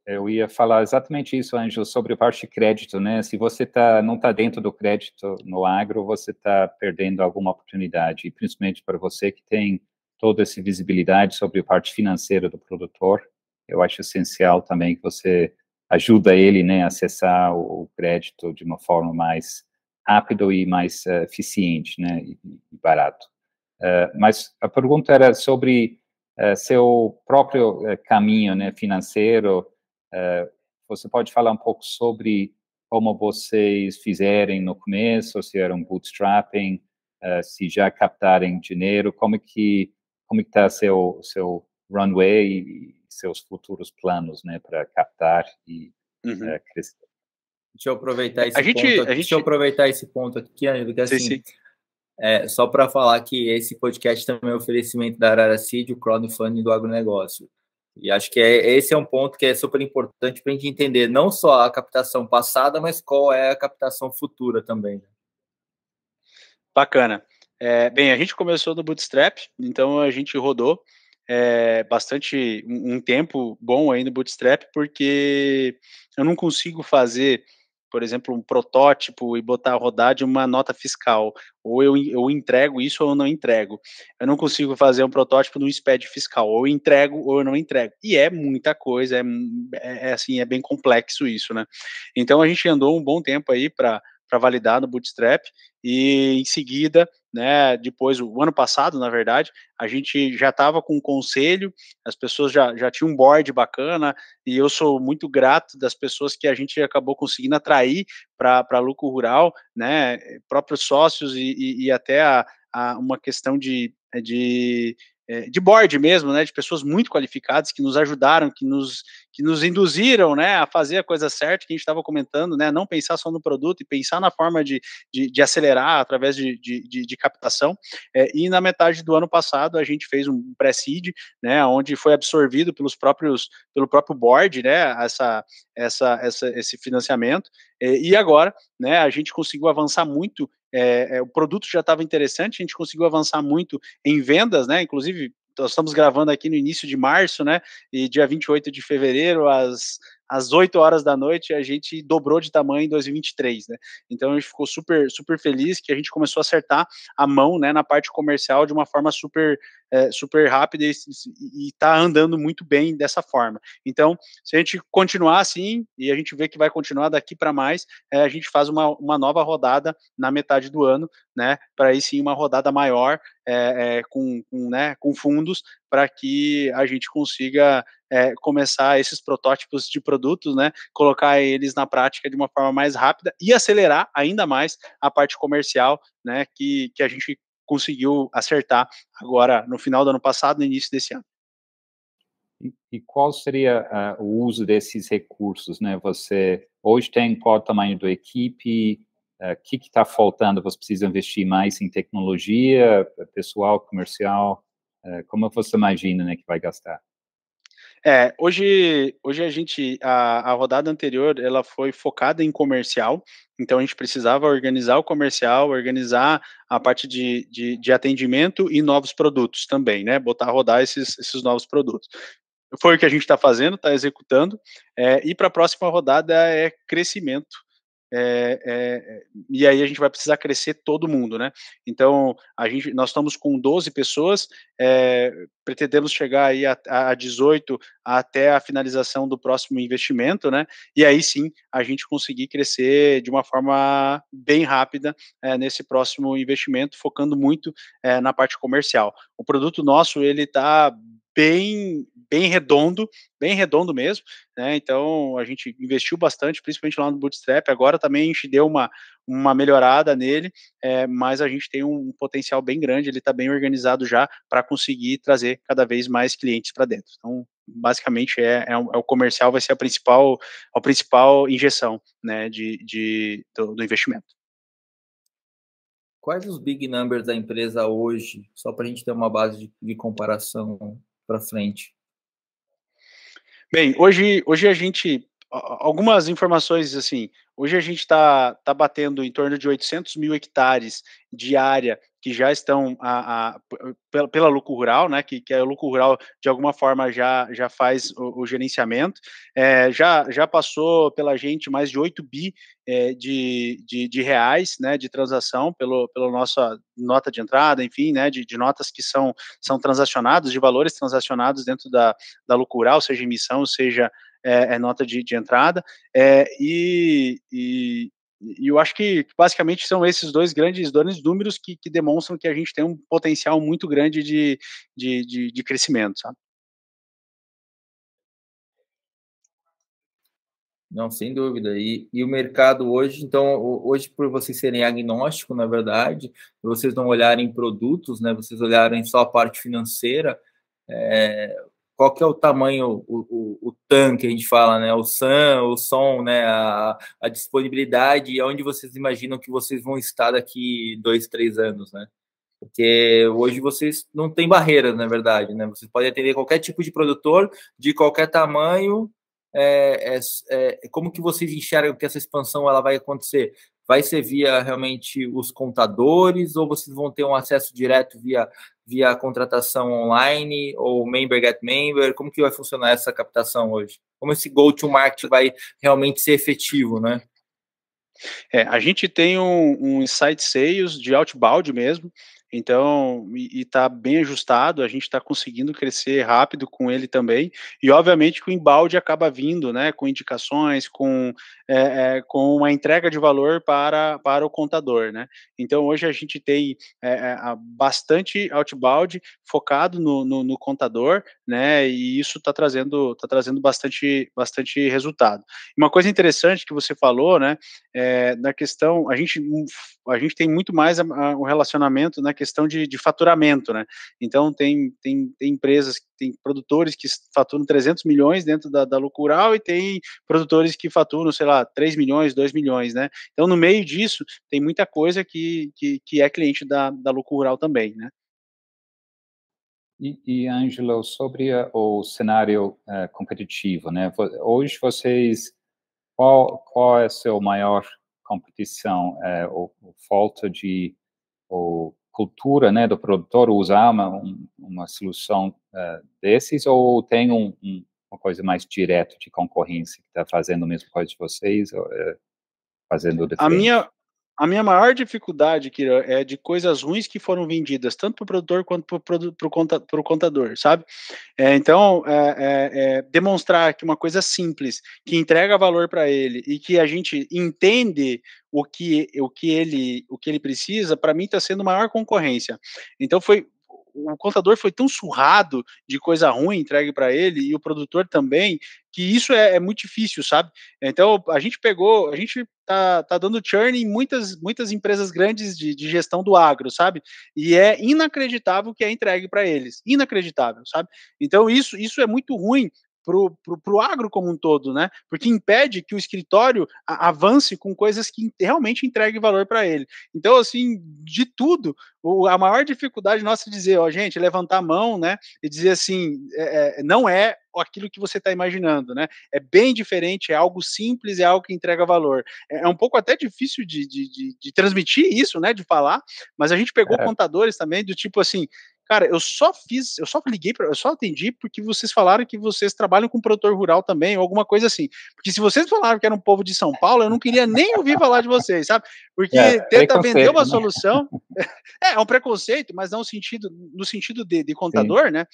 Eu ia falar exatamente isso, Ângelo, sobre a parte de crédito, né? Se você não está dentro do crédito no agro, você está perdendo alguma oportunidade, e principalmente para você que tem toda essa visibilidade sobre a parte financeira do produtor, eu acho essencial também que você ajuda ele, né, a acessar o crédito de uma forma mais rápida e mais eficiente, né, e barato. Mas a pergunta era sobre seu próprio caminho, né, financeiro. Você pode falar um pouco sobre como vocês fizerem no começo, se era um bootstrapping, se já captarem dinheiro, como que está seu runway e seus futuros planos, né, para captar e crescer. Deixa eu aproveitar esse A gente... Deixa eu aproveitar esse ponto aqui, Ângelo, que assim, sim. Só para falar que esse podcast também é um oferecimento da Arara Seed, o crowdfunding do agronegócio. E acho que esse é um ponto que é super importante para a gente entender não só a captação passada, mas qual é a captação futura também. Bacana. Bem, a gente começou no Bootstrap, então a gente rodou bastante, um tempo bom aí no Bootstrap, porque eu não consigo fazer, por exemplo, um protótipo e botar a rodar de uma nota fiscal. Ou eu entrego isso ou eu não entrego. Eu não consigo fazer um protótipo no SPED fiscal. Ou eu entrego ou eu não entrego. E é muita coisa, assim, é bem complexo isso, né? Então a gente andou um bom tempo aí para validar no Bootstrap, e em seguida, né, depois, o ano passado, na verdade, a gente já estava com um conselho, as pessoas já tinham um board bacana, e eu sou muito grato das pessoas que a gente acabou conseguindo atrair para Lucro Rural, né, próprios sócios e até uma questão de board mesmo, né, de pessoas muito qualificadas que nos ajudaram, que nos induziram, né, a fazer a coisa certa, que a gente estava comentando, né, não pensar só no produto e pensar na forma de acelerar através de captação. E na metade do ano passado a gente fez um pré-seed, né, onde foi absorvido pelo próprio board, né, esse financiamento. E agora, né, a gente conseguiu avançar muito. O produto já estava interessante, a gente conseguiu avançar muito em vendas, né? Inclusive, nós estamos gravando aqui no início de março, né? E dia 28 de fevereiro, às 8 horas da noite, a gente dobrou de tamanho em 2023, né? Então a gente ficou super, super feliz que a gente começou a acertar a mão, né, na parte comercial de uma forma super, super rápida e está andando muito bem dessa forma. Então, se a gente continuar assim, e a gente vê que vai continuar daqui para mais, a gente faz uma nova rodada na metade do ano, né, para aí sim uma rodada maior, com fundos, para que a gente consiga começar esses protótipos de produtos, né, colocar eles na prática de uma forma mais rápida e acelerar ainda mais a parte comercial, né, que a gente conseguiu acertar agora no final do ano passado, no início desse ano. E qual seria o uso desses recursos, né? Você hoje tem qual o tamanho da equipe? O que está faltando? Você precisa investir mais em tecnologia, pessoal, comercial? Como você imagina, né, que vai gastar? Hoje a rodada anterior, ela foi focada em comercial, então a gente precisava organizar o comercial, organizar a parte de atendimento e novos produtos também, né, botar a rodar esses novos produtos. Foi o que a gente está fazendo, está executando, e para a próxima rodada é crescimento. E aí a gente vai precisar crescer todo mundo, né? Então nós estamos com 12 pessoas, pretendemos chegar aí a 18 até a finalização do próximo investimento, né? E aí sim a gente conseguir crescer de uma forma bem rápida nesse próximo investimento, focando muito na parte comercial. O produto nosso ele está bem redondo mesmo, né? Então a gente investiu bastante, principalmente lá no Bootstrap. Agora também a gente deu uma melhorada nele, mas a gente tem um potencial bem grande. Ele está bem organizado já para conseguir trazer cada vez mais clientes para dentro. Então, basicamente o comercial vai ser a principal injeção, né, do investimento. Quais os big numbers da empresa hoje, só para a gente ter uma base de comparação para frente? Bem, hoje a gente, algumas informações assim, hoje a gente está batendo em torno de 800 mil hectares de área que já estão pela Lucro Rural, né, que a Lucro Rural, de alguma forma, já faz o gerenciamento. Já passou pela gente mais de 8 bi de reais, né, de transação pela nossa nota de entrada, enfim, né, de notas que são transacionadas, de valores transacionados dentro da Lucro Rural, seja emissão, seja nota de entrada, e eu acho que basicamente são esses dois grandes números que demonstram que a gente tem um potencial muito grande de crescimento, sabe? Não, sem dúvida. E o mercado hoje, então, hoje, por vocês serem agnóstico, na verdade, vocês não olharem produtos, né? Vocês olharem só a parte financeira, qual que é o tamanho, o TAM que a gente fala, né? O SAM, o SOM, né? A disponibilidade e onde vocês imaginam que vocês vão estar daqui 2, 3 anos, né? Porque hoje vocês não têm barreiras, na verdade, né? Vocês podem atender qualquer tipo de produtor, de qualquer tamanho. Como que vocês enxergam que essa expansão ela vai acontecer? Vai ser via realmente os contadores ou vocês vão ter um acesso direto via contratação online ou member get member? Como que vai funcionar essa captação hoje? Como esse go-to-market vai realmente ser efetivo, né? A gente tem um insight sales de outbound mesmo, então, e está bem ajustado, a gente está conseguindo crescer rápido com ele também, e obviamente que o inbound acaba vindo, né, com indicações, com uma entrega de valor para o contador, né. Então hoje a gente tem bastante outbound focado no contador, né, e isso está trazendo bastante resultado. Uma coisa interessante que você falou, né, na questão, a gente tem muito mais o relacionamento na questão de faturamento, né? Então tem empresas, tem produtores que faturam 300 milhões dentro da Lucro Rural e tem produtores que faturam, sei lá, 3 milhões, 2 milhões, né? Então no meio disso tem muita coisa que é cliente da Lucro Rural também, né? Ângelo, sobre o cenário competitivo, né? Hoje vocês, qual é a sua maior competição? O falta de cultura, né, do produtor usar uma solução desses, ou tem uma coisa mais direta de concorrência que está fazendo a mesma coisa de vocês, ou, fazendo A diferente? minha a minha maior dificuldade, Kira, é de coisas ruins que foram vendidas tanto para o produtor quanto para o contador, sabe? Então, demonstrar que uma coisa simples, que entrega valor para ele e que a gente entende o que ele precisa, para mim está sendo maior concorrência. Então o contador foi tão surrado de coisa ruim entregue para ele e o produtor também, que isso é muito difícil, sabe? Então a gente tá dando churn em muitas empresas grandes de gestão do agro, sabe? E é inacreditável que é entregue para eles, inacreditável, sabe? Então isso é muito ruim pro agro como um todo, né? Porque impede que o escritório avance com coisas que realmente entreguem valor para ele. Então, assim, de tudo, a maior dificuldade nossa é dizer, ó, gente, levantar a mão, né? E dizer assim, não é aquilo que você está imaginando, né? É bem diferente, é algo simples, é algo que entrega valor. É um pouco até difícil de transmitir isso, né? De falar, mas a gente pegou É, contadores também do tipo assim, cara, eu só atendi porque vocês falaram que vocês trabalham com produtor rural também, ou alguma coisa assim. Porque se vocês falaram que era um povo de São Paulo, eu não queria nem ouvir falar de vocês, sabe? Porque tenta vender preconceito, uma né? solução, é um preconceito, mas não no sentido de Sim. contador, né?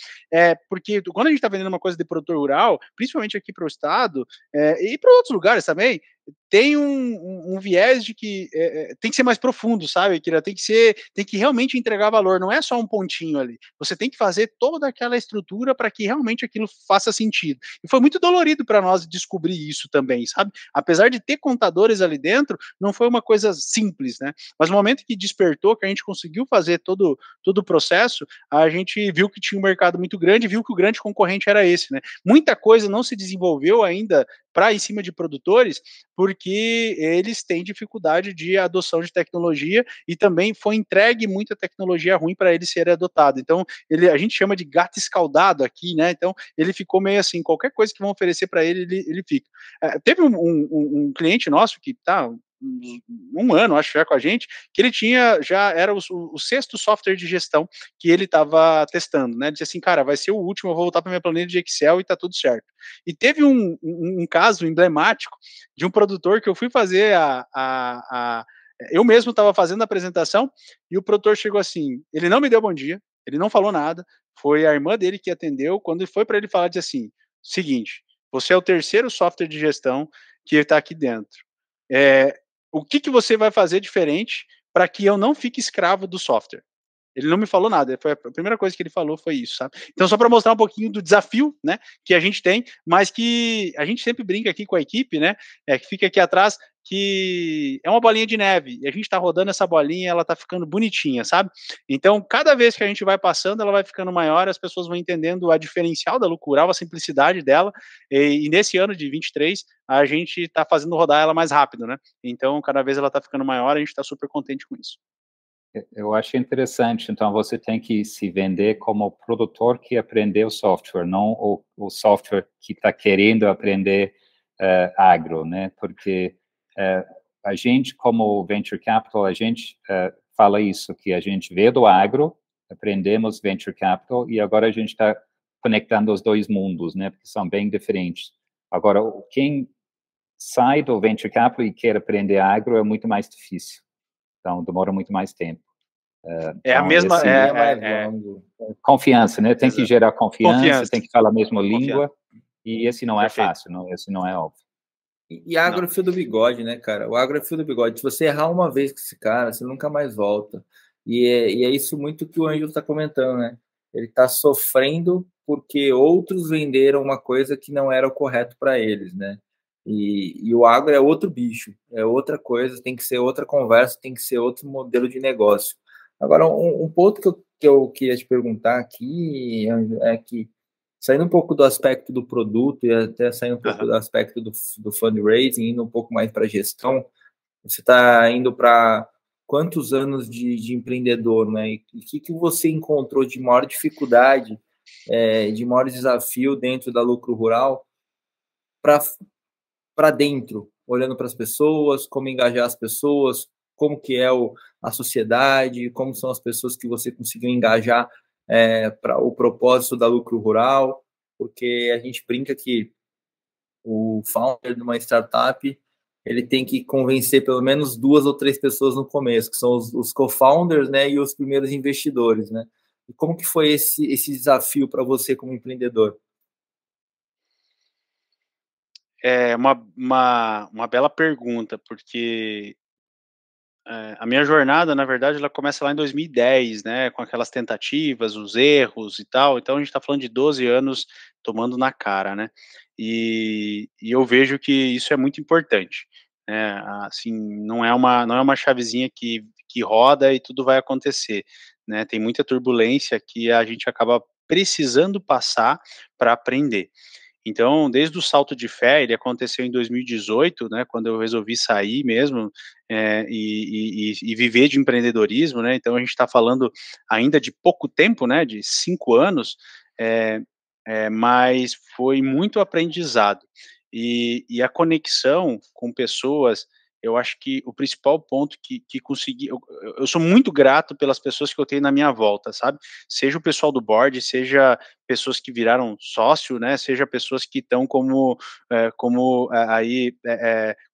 Porque quando a gente está vendendo uma coisa de produtor rural, principalmente aqui para o estado, e para outros lugares também, tem um viés de que tem que ser mais profundo, sabe? Que tem que realmente entregar valor, não é só um pontinho ali. Você tem que fazer toda aquela estrutura para que realmente aquilo faça sentido. E foi muito dolorido para nós descobrir isso também, sabe? Apesar de ter contadores ali dentro, não foi uma coisa simples, né? Mas no momento que despertou, que a gente conseguiu fazer todo o processo, a gente viu que tinha um mercado muito grande, viu que o grande concorrente era esse, né? Muita coisa não se desenvolveu ainda para em cima de produtores, porque eles têm dificuldade de adoção de tecnologia e também foi entregue muita tecnologia ruim para ele ser adotado. Então, a gente chama de gato escaldado aqui, né? Então, ele ficou meio assim, qualquer coisa que vão oferecer para ele, ele fica. Teve um cliente nosso que tá um ano, acho, já com a gente, que ele já era o 6º software de gestão que ele estava testando, né? Ele disse assim, cara, vai ser o último, eu vou voltar para minha planilha de Excel e tá tudo certo. E teve um caso emblemático de um produtor que eu fui fazer eu mesmo estava fazendo a apresentação e o produtor chegou assim, ele não me deu bom dia, ele não falou nada, foi a irmã dele que atendeu, quando foi para ele falar, disse assim, seguinte, você é o 3º software de gestão que está aqui dentro. O que você vai fazer diferente para que eu não fique escravo do software? Ele não me falou nada, foi a primeira coisa que ele falou foi isso, sabe? Então, só para mostrar um pouquinho do desafio, né, que a gente tem, mas que a gente sempre brinca aqui com a equipe, né, que fica aqui atrás, que é uma bolinha de neve, e a gente tá rodando essa bolinha, ela tá ficando bonitinha, sabe? Então, cada vez que a gente vai passando, ela vai ficando maior, as pessoas vão entendendo a diferencial da Lucro Rural, a simplicidade dela, e nesse ano de 23, a gente tá fazendo rodar ela mais rápido, né? Então, cada vez ela tá ficando maior, a gente tá super contente com isso. Eu acho interessante, então você tem que se vender como produtor que aprendeu software, não o software que está querendo aprender agro, né? Porque a gente, como Venture Capital, a gente fala isso, que a gente veio do agro, aprendemos Venture Capital e agora a gente está conectando os dois mundos, né? Porque são bem diferentes. Agora, quem sai do Venture Capital e quer aprender agro é muito mais difícil. Então, demora muito mais tempo. A mesma... confiança, né? Tem que gerar confiança, tem que falar a mesma língua, e esse não é Perfeito. fácil, não, esse não é óbvio. E agro é fio do bigode, né, cara? O agro é fio do bigode. Se você errar uma vez com esse cara, você nunca mais volta. E é isso muito que o Ângelo está comentando, né? Ele está sofrendo porque outros venderam uma coisa que não era o correto para eles, né? E o agro é outro bicho, é outra coisa, tem que ser outra conversa, tem que ser outro modelo de negócio. Agora, um ponto que eu queria te perguntar aqui, Ângelo, é que, saindo um pouco do aspecto do produto e até saindo um pouco do aspecto do fundraising, indo um pouco mais para a gestão, você está indo para quantos anos de empreendedor, né? E o que você encontrou de maior dificuldade, de maior desafio dentro da Lucro Rural para dentro, olhando para as pessoas, como engajar as pessoas, como que é a sociedade, como são as pessoas que você conseguiu engajar para o propósito da Lucro Rural, porque a gente brinca que o founder de uma startup, ele tem que convencer pelo menos 2 ou 3 pessoas no começo, que são os co-founders, né, e os primeiros investidores, né? E como que foi esse desafio para você como empreendedor? É uma bela pergunta, porque a minha jornada, na verdade, ela começa lá em 2010, né, com aquelas tentativas, os erros e tal, então a gente está falando de 12 anos tomando na cara, né, e eu vejo que isso é muito importante, né, assim, não é uma chavezinha que roda e tudo vai acontecer, né, tem muita turbulência que a gente acaba precisando passar para aprender. Então, desde o salto de fé, ele aconteceu em 2018, né, quando eu resolvi sair mesmo, e viver de empreendedorismo, né, então a gente está falando ainda de pouco tempo, né, de 5 anos, mas foi muito aprendizado. E a conexão com pessoas, eu acho que o principal ponto que consegui, eu sou muito grato pelas pessoas que eu tenho na minha volta, sabe? Seja o pessoal do board, seja pessoas que viraram sócio, né? Seja pessoas que estão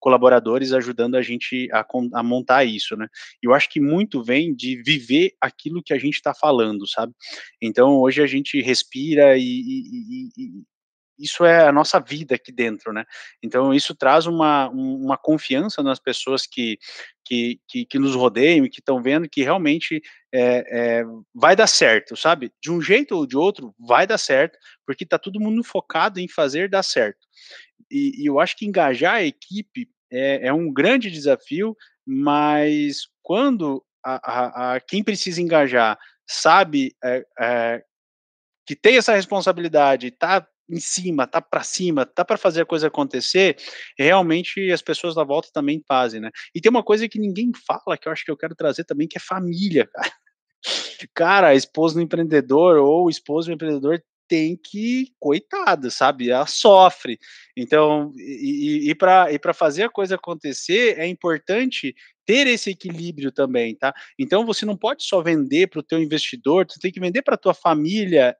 colaboradores ajudando a gente a montar isso, né? Eu acho que muito vem de viver aquilo que a gente está falando, sabe? Então hoje a gente respira e isso é a nossa vida aqui dentro, né? Então isso traz uma confiança nas pessoas que nos rodeiam e que estão vendo que realmente vai dar certo, sabe? De um jeito ou de outro vai dar certo, porque está todo mundo focado em fazer dar certo. E eu acho que engajar a equipe é um grande desafio, mas quando quem precisa engajar sabe que tem essa responsabilidade, tá em cima, tá para cima, tá para fazer a coisa acontecer, realmente as pessoas da volta também fazem, né. E tem uma coisa que ninguém fala, que eu acho que eu quero trazer também, que é família, cara. Cara, a esposa do empreendedor ou o esposo do empreendedor tem que, coitada, sabe? Ela sofre. Então, e para fazer a coisa acontecer, é importante ter esse equilíbrio também, tá? Então, você não pode só vender para o teu investidor, tu tem que vender para a tua família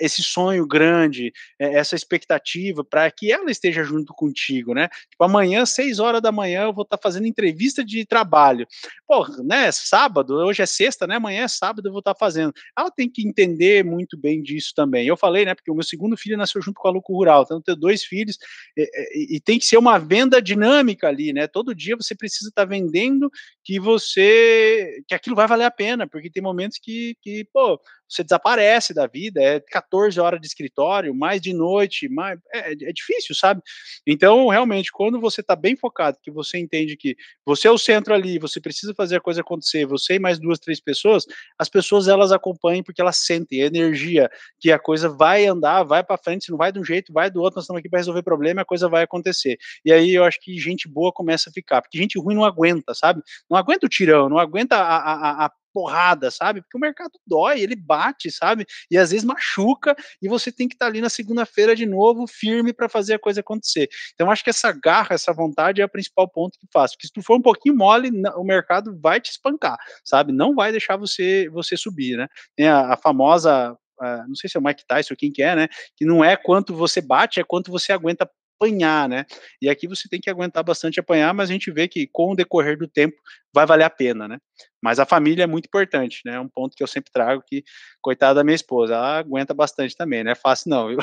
esse sonho grande, essa expectativa, para que ela esteja junto contigo, né? Tipo, amanhã, 6 horas da manhã, eu vou estar fazendo entrevista de trabalho. Pô, né? Sábado, hoje é sexta, né? Amanhã é sábado, eu vou estar fazendo. Ela tem que entender muito bem disso também. Eu falei, né? Porque o meu segundo filho nasceu junto com a Lucro Rural, então eu tenho 2 filhos, e tem que ser uma venda dinâmica ali, né? Todo dia você precisa estar vendendo que aquilo vai valer a pena, porque tem momentos que pô, você desaparece da vida, é 14 horas de escritório, mais de noite, é difícil, sabe? Então, realmente, quando você está bem focado, que você entende que você é o centro ali, você precisa fazer a coisa acontecer, você e mais 2, 3 pessoas, as pessoas elas acompanham porque elas sentem a energia que a coisa vai andar, vai para frente, se não vai de um jeito, vai do outro, nós estamos aqui para resolver problema, a coisa vai acontecer. E aí eu acho que gente boa começa a ficar, porque gente ruim não aguenta, sabe? Não aguenta o tirão, não aguenta a porrada, sabe? Porque o mercado dói, ele bate, sabe? E às vezes machuca e você tem que estar ali na segunda-feira de novo, firme para fazer a coisa acontecer. Então acho que essa garra, essa vontade é o principal ponto que faz. Porque se tu for um pouquinho mole, o mercado vai te espancar, sabe? Não vai deixar você subir, né? Tem a famosa, não sei se é o Mike Tyson ou quem que é, né? Que não é quanto você bate, é quanto você aguenta apanhar, né? E aqui você tem que aguentar bastante apanhar, mas a gente vê que com o decorrer do tempo vai valer a pena, né? Mas a família é muito importante, né? É um ponto que eu sempre trago que, coitada da minha esposa, ela aguenta bastante também, não é fácil não, viu?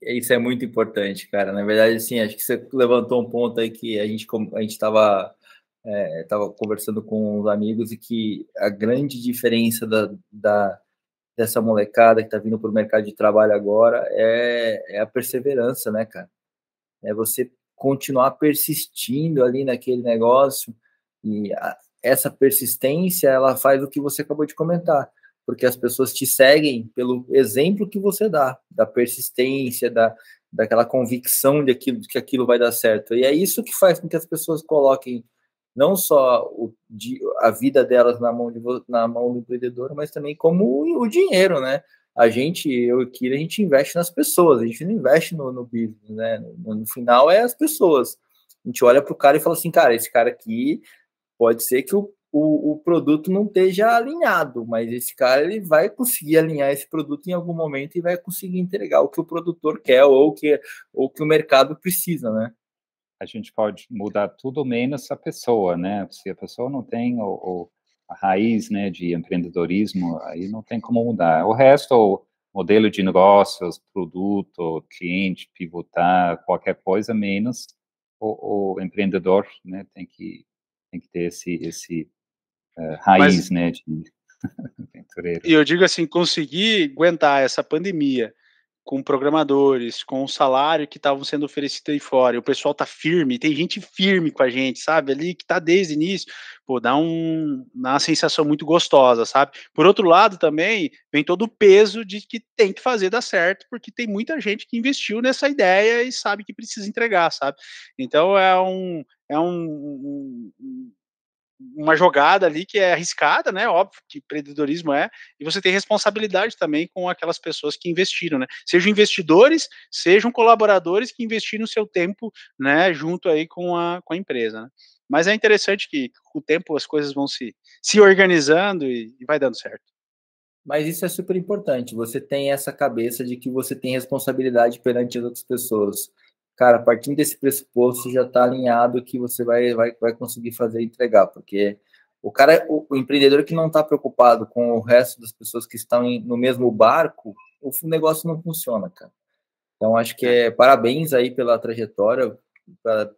Isso é muito importante, cara. Na verdade, assim, acho que você levantou um ponto aí que a gente estava tava conversando com os amigos e que a grande diferença dessa molecada que está vindo para o mercado de trabalho agora é a perseverança, né, cara? É você continuar persistindo ali naquele negócio e essa persistência, ela faz o que você acabou de comentar, porque as pessoas te seguem pelo exemplo que você dá, da persistência, daquela convicção de que aquilo vai dar certo. E é isso que faz com que as pessoas coloquem não só a vida delas na mão do empreendedor, mas também como o dinheiro, né? Eu e Kira, a gente investe nas pessoas, a gente não investe no business, né? No final é as pessoas. A gente olha para o cara e fala assim, cara, esse cara aqui pode ser que o produto não esteja alinhado, mas esse cara ele vai conseguir alinhar esse produto em algum momento e vai conseguir entregar o que o produtor quer ou que o mercado precisa, né? A gente pode mudar tudo menos a pessoa, né? Se a pessoa não tem a raiz, né, de empreendedorismo, aí não tem como mudar. O resto, o modelo de negócios, produto, cliente, pivotar, qualquer coisa, menos o empreendedor, né, tem que ter esse raiz, Mas né, de aventureiro. eu digo assim, conseguir aguentar essa pandemia com programadores, com o salário que estavam sendo oferecido aí fora, e o pessoal tá firme, tem gente firme com a gente, sabe, ali que tá desde o início, pô, dá uma sensação muito gostosa, sabe? Por outro lado também, vem todo o peso de que tem que fazer dar certo, porque tem muita gente que investiu nessa ideia e sabe que precisa entregar, sabe? Então uma jogada ali que é arriscada, né? Óbvio que empreendedorismo e você tem responsabilidade também com aquelas pessoas que investiram, né? Sejam investidores, sejam colaboradores que investiram o seu tempo, né? Junto aí com a empresa, né? Mas é interessante que com o tempo as coisas vão se organizando e vai dando certo. Mas isso é super importante. Você tem essa cabeça de que você tem responsabilidade perante as outras pessoas. Cara, partindo desse pressuposto, já está alinhado que você vai conseguir fazer e entregar, porque o empreendedor que não está preocupado com o resto das pessoas que estão no mesmo barco, o negócio não funciona, cara. Então, acho que parabéns aí pela trajetória,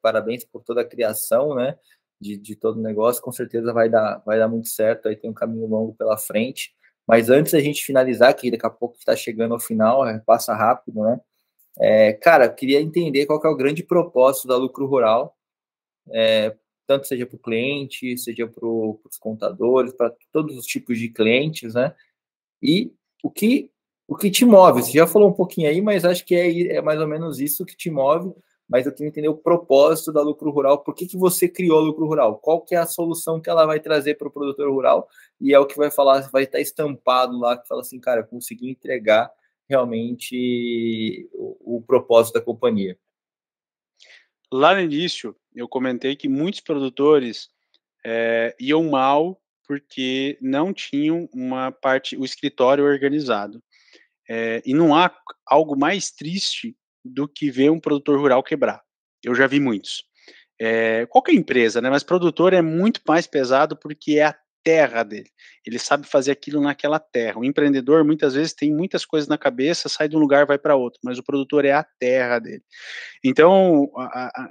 parabéns por toda a criação, né, de todo o negócio. Com certeza vai dar muito certo, aí tem um caminho longo pela frente. Mas antes da gente finalizar, que daqui a pouco está chegando ao final, passa rápido, né? Cara, queria entender qual que é o grande propósito da Lucro Rural, tanto seja para o cliente, seja para os contadores, para todos os tipos de clientes, né? E o que te move? Você já falou um pouquinho aí, mas acho que é mais ou menos isso que te move mas eu queria entender o propósito da Lucro Rural, por que você criou a Lucro Rural, qual que é a solução que ela vai trazer para o produtor rural, e é o que vai falar, vai estar estampado lá, que fala assim, cara, eu consegui entregar realmente o propósito da companhia. Lá no início, eu comentei que muitos produtores iam mal porque não tinham o escritório organizado. E não há algo mais triste do que ver um produtor rural quebrar. Eu já vi muitos. Qualquer empresa, né? Mas produtor é muito mais pesado porque é a terra dele. Ele sabe fazer aquilo naquela terra. O empreendedor muitas vezes tem muitas coisas na cabeça, sai de um lugar, vai para outro, mas o produtor é a terra dele. Então,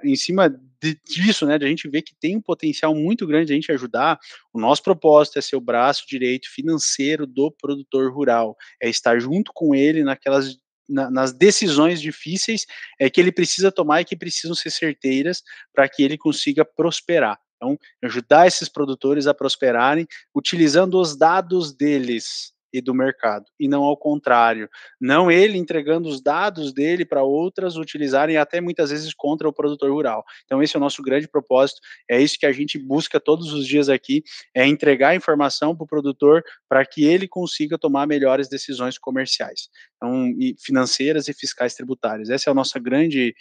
em cima disso, né, de a gente ver que tem um potencial muito grande de a gente ajudar, o nosso propósito é ser o braço direito financeiro do produtor rural, é estar junto com ele nas decisões difíceis que ele precisa tomar e que precisam ser certeiras para que ele consiga prosperar. Então, ajudar esses produtores a prosperarem utilizando os dados deles e do mercado, e não ao contrário. Não ele entregando os dados dele para outras utilizarem até muitas vezes contra o produtor rural. Então esse é o nosso grande propósito, é isso que a gente busca todos os dias aqui, é entregar informação para o produtor para que ele consiga tomar melhores decisões comerciais, então, e financeiras e fiscais tributárias. Essa é a nossa grande,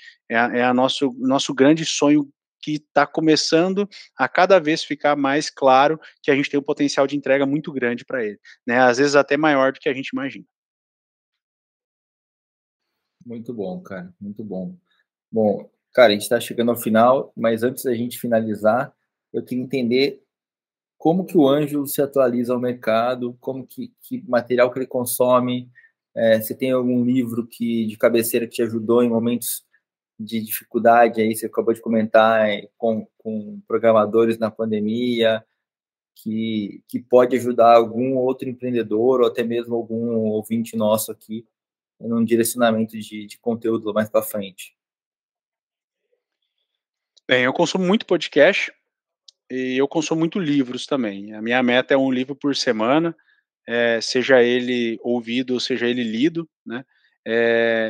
nosso grande sonho que está começando a cada vez ficar mais claro que a gente tem um potencial de entrega muito grande para ele, né? Às vezes até maior do que a gente imagina. Muito bom, cara, muito bom. Bom, cara, a gente está chegando ao final, mas antes da gente finalizar, eu queria entender como que o Ângelo se atualiza ao mercado, como que material que ele consome, você tem algum livro de cabeceira que te ajudou em momentos de dificuldade, aí você acabou de comentar com programadores na pandemia, que pode ajudar algum outro empreendedor ou até mesmo algum ouvinte nosso aqui num direcionamento de conteúdo mais para frente. Bem, eu consumo muito podcast e eu consumo muito livros também. A minha meta é um livro por semana, seja ele ouvido ou seja ele lido, né?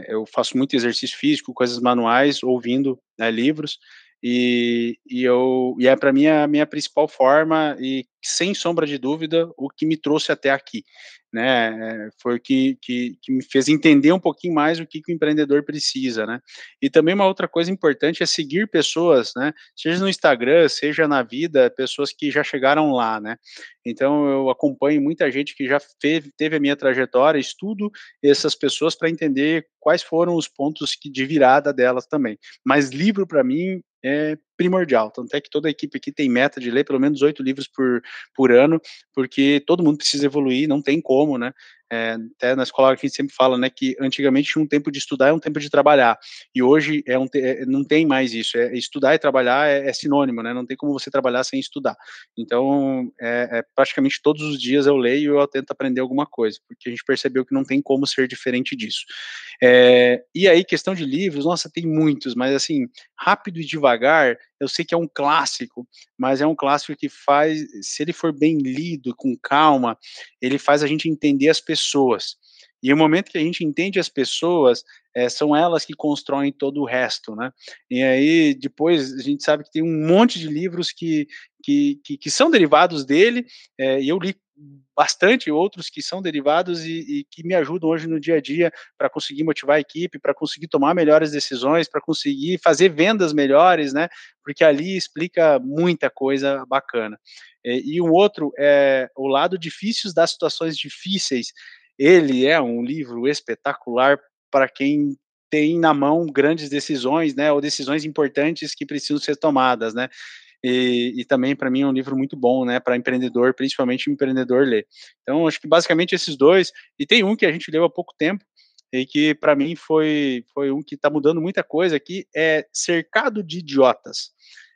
Eu faço muito exercício físico, coisas manuais, ouvindo, né, livros, e é para mim a minha principal forma e, sem sombra de dúvida, o que me trouxe até aqui, né? Foi o que me fez entender um pouquinho mais o que o empreendedor precisa, né? E também uma outra coisa importante é seguir pessoas, né? Seja no Instagram, seja na vida, pessoas que já chegaram lá, né? Então eu acompanho muita gente que já teve a minha trajetória, estudo essas pessoas para entender quais foram os pontos de virada delas também. Mas livro para mim é primordial, tanto é que toda a equipe aqui tem meta de ler pelo menos 8 livros por ano, porque todo mundo precisa evoluir, não tem como, né? Até na escola a gente sempre fala, né, que antigamente tinha um tempo de estudar e um tempo de trabalhar, e hoje não tem mais isso, estudar e trabalhar é sinônimo, né? Não tem como você trabalhar sem estudar. Então, praticamente todos os dias eu leio e eu tento aprender alguma coisa, porque a gente percebeu que não tem como ser diferente disso. E aí, questão de livros, nossa, tem muitos, mas assim, Rápido e Devagar, eu sei que é um clássico, mas é um clássico que faz, se ele for bem lido, com calma, ele faz a gente entender as pessoas. E o momento que a gente entende as pessoas, são elas que constroem todo o resto, né? E aí, depois, a gente sabe que tem um monte de livros que são derivados dele, e eu li bastante outros que são derivados e que me ajudam hoje no dia a dia para conseguir motivar a equipe, para conseguir tomar melhores decisões, para conseguir fazer vendas melhores, né? Porque ali explica muita coisa bacana. E um outro é O Lado Difícil das Situações Difíceis. Ele é um livro espetacular para quem tem na mão grandes decisões, né, ou decisões importantes que precisam ser tomadas, né. E também para mim é um livro muito bom, né, para empreendedor, principalmente empreendedor ler. Então acho que basicamente esses 2, e tem um que a gente leu há pouco tempo, e que para mim foi um que está mudando muita coisa aqui, é Cercado de Idiotas.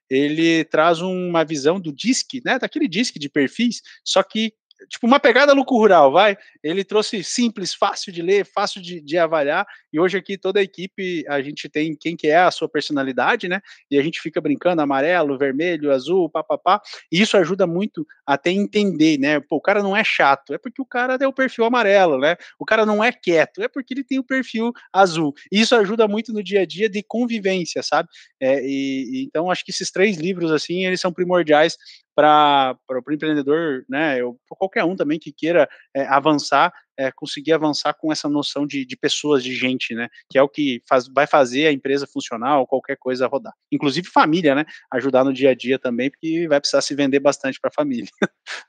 Ele traz uma visão do DISC, né, daquele DISC de perfis, só que tipo, uma pegada Lucro Rural, vai. Ele trouxe simples, fácil de ler, fácil de avaliar, e hoje aqui toda a equipe, a gente tem quem que é a sua personalidade, né, e a gente fica brincando, amarelo, vermelho, azul, papapá, e isso ajuda muito até entender, né, pô, o cara não é chato, é porque o cara tem o perfil amarelo, né, o cara não é quieto, é porque ele tem o perfil azul, e isso ajuda muito no dia a dia de convivência, sabe, então acho que esses 3 livros, assim, eles são primordiais para o empreendedor, né, para qualquer um também que queira avançar, conseguir avançar com essa noção de pessoas, de gente, né, que é o que vai fazer a empresa funcionar ou qualquer coisa rodar. Inclusive família, né, ajudar no dia a dia também, porque vai precisar se vender bastante para a família.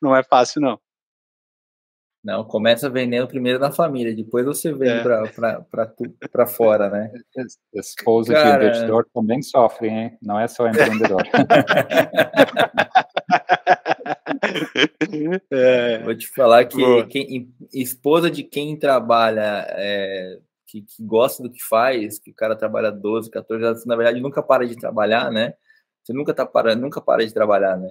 Não é fácil, não. Não, começa vendendo primeiro na família, depois você vende para fora, né? Esposa de Cara... investidor também sofre, hein? Não é só empreendedor. Vou te falar que esposa de quem trabalha, que gosta do que faz, que o cara trabalha 12, 14 anos, na verdade nunca para de trabalhar, né? Você nunca para de trabalhar, né?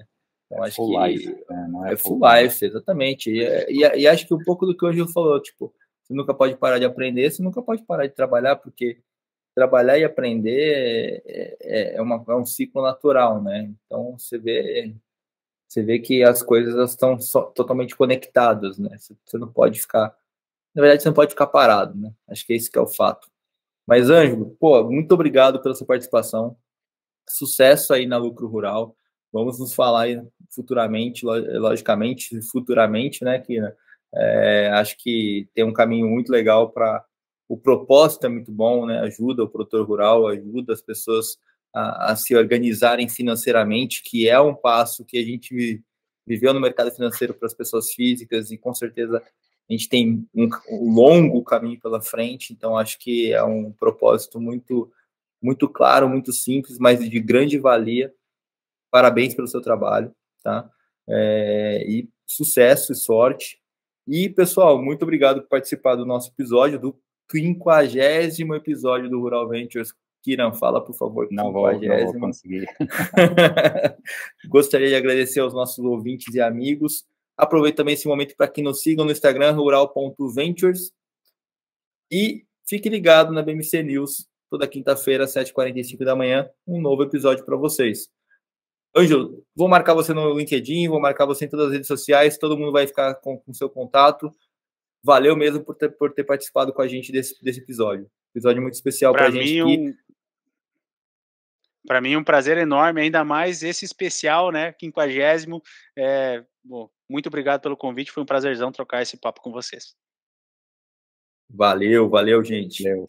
Então, acho full que life, não é full life, exatamente. E acho que um pouco do que o Ângelo falou, tipo, você nunca pode parar de aprender, você nunca pode parar de trabalhar, porque trabalhar e aprender é um ciclo natural, né? Então, você vê que as coisas estão totalmente conectadas, né? Você não pode ficar... Na verdade, você não pode ficar parado, né? Acho que esse que é o fato. Mas, Ângelo, pô, muito obrigado pela sua participação. Sucesso aí na Lucro Rural. Vamos nos falar aí futuramente, logicamente, futuramente, né? Que acho que tem um caminho muito legal para... O propósito é muito bom, né? Ajuda o produtor rural, ajuda as pessoas a se organizarem financeiramente, que é um passo que a gente viveu no mercado financeiro para as pessoas físicas, e com certeza a gente tem um longo caminho pela frente. Então acho que é um propósito muito, muito claro, muito simples, mas de grande valia. Parabéns pelo seu trabalho, tá? E sucesso e sorte. E, pessoal, muito obrigado por participar do nosso episódio, do 50º episódio do Rural Ventures. Kiran, fala, por favor. Não vou conseguir. Gostaria de agradecer aos nossos ouvintes e amigos. Aproveito também esse momento para que nos sigam no Instagram, rural.ventures. E fique ligado na BMC News, toda quinta-feira, às 7h45 da manhã, um novo episódio para vocês. Ângelo, vou marcar você no LinkedIn, vou marcar você em todas as redes sociais, todo mundo vai ficar com seu contato. Valeu mesmo por ter participado com a gente desse episódio. Episódio muito especial para a gente aqui. Para mim, um prazer enorme, ainda mais esse especial, né, 50º. Muito obrigado pelo convite, foi um prazerzão trocar esse papo com vocês. Valeu, gente. Valeu.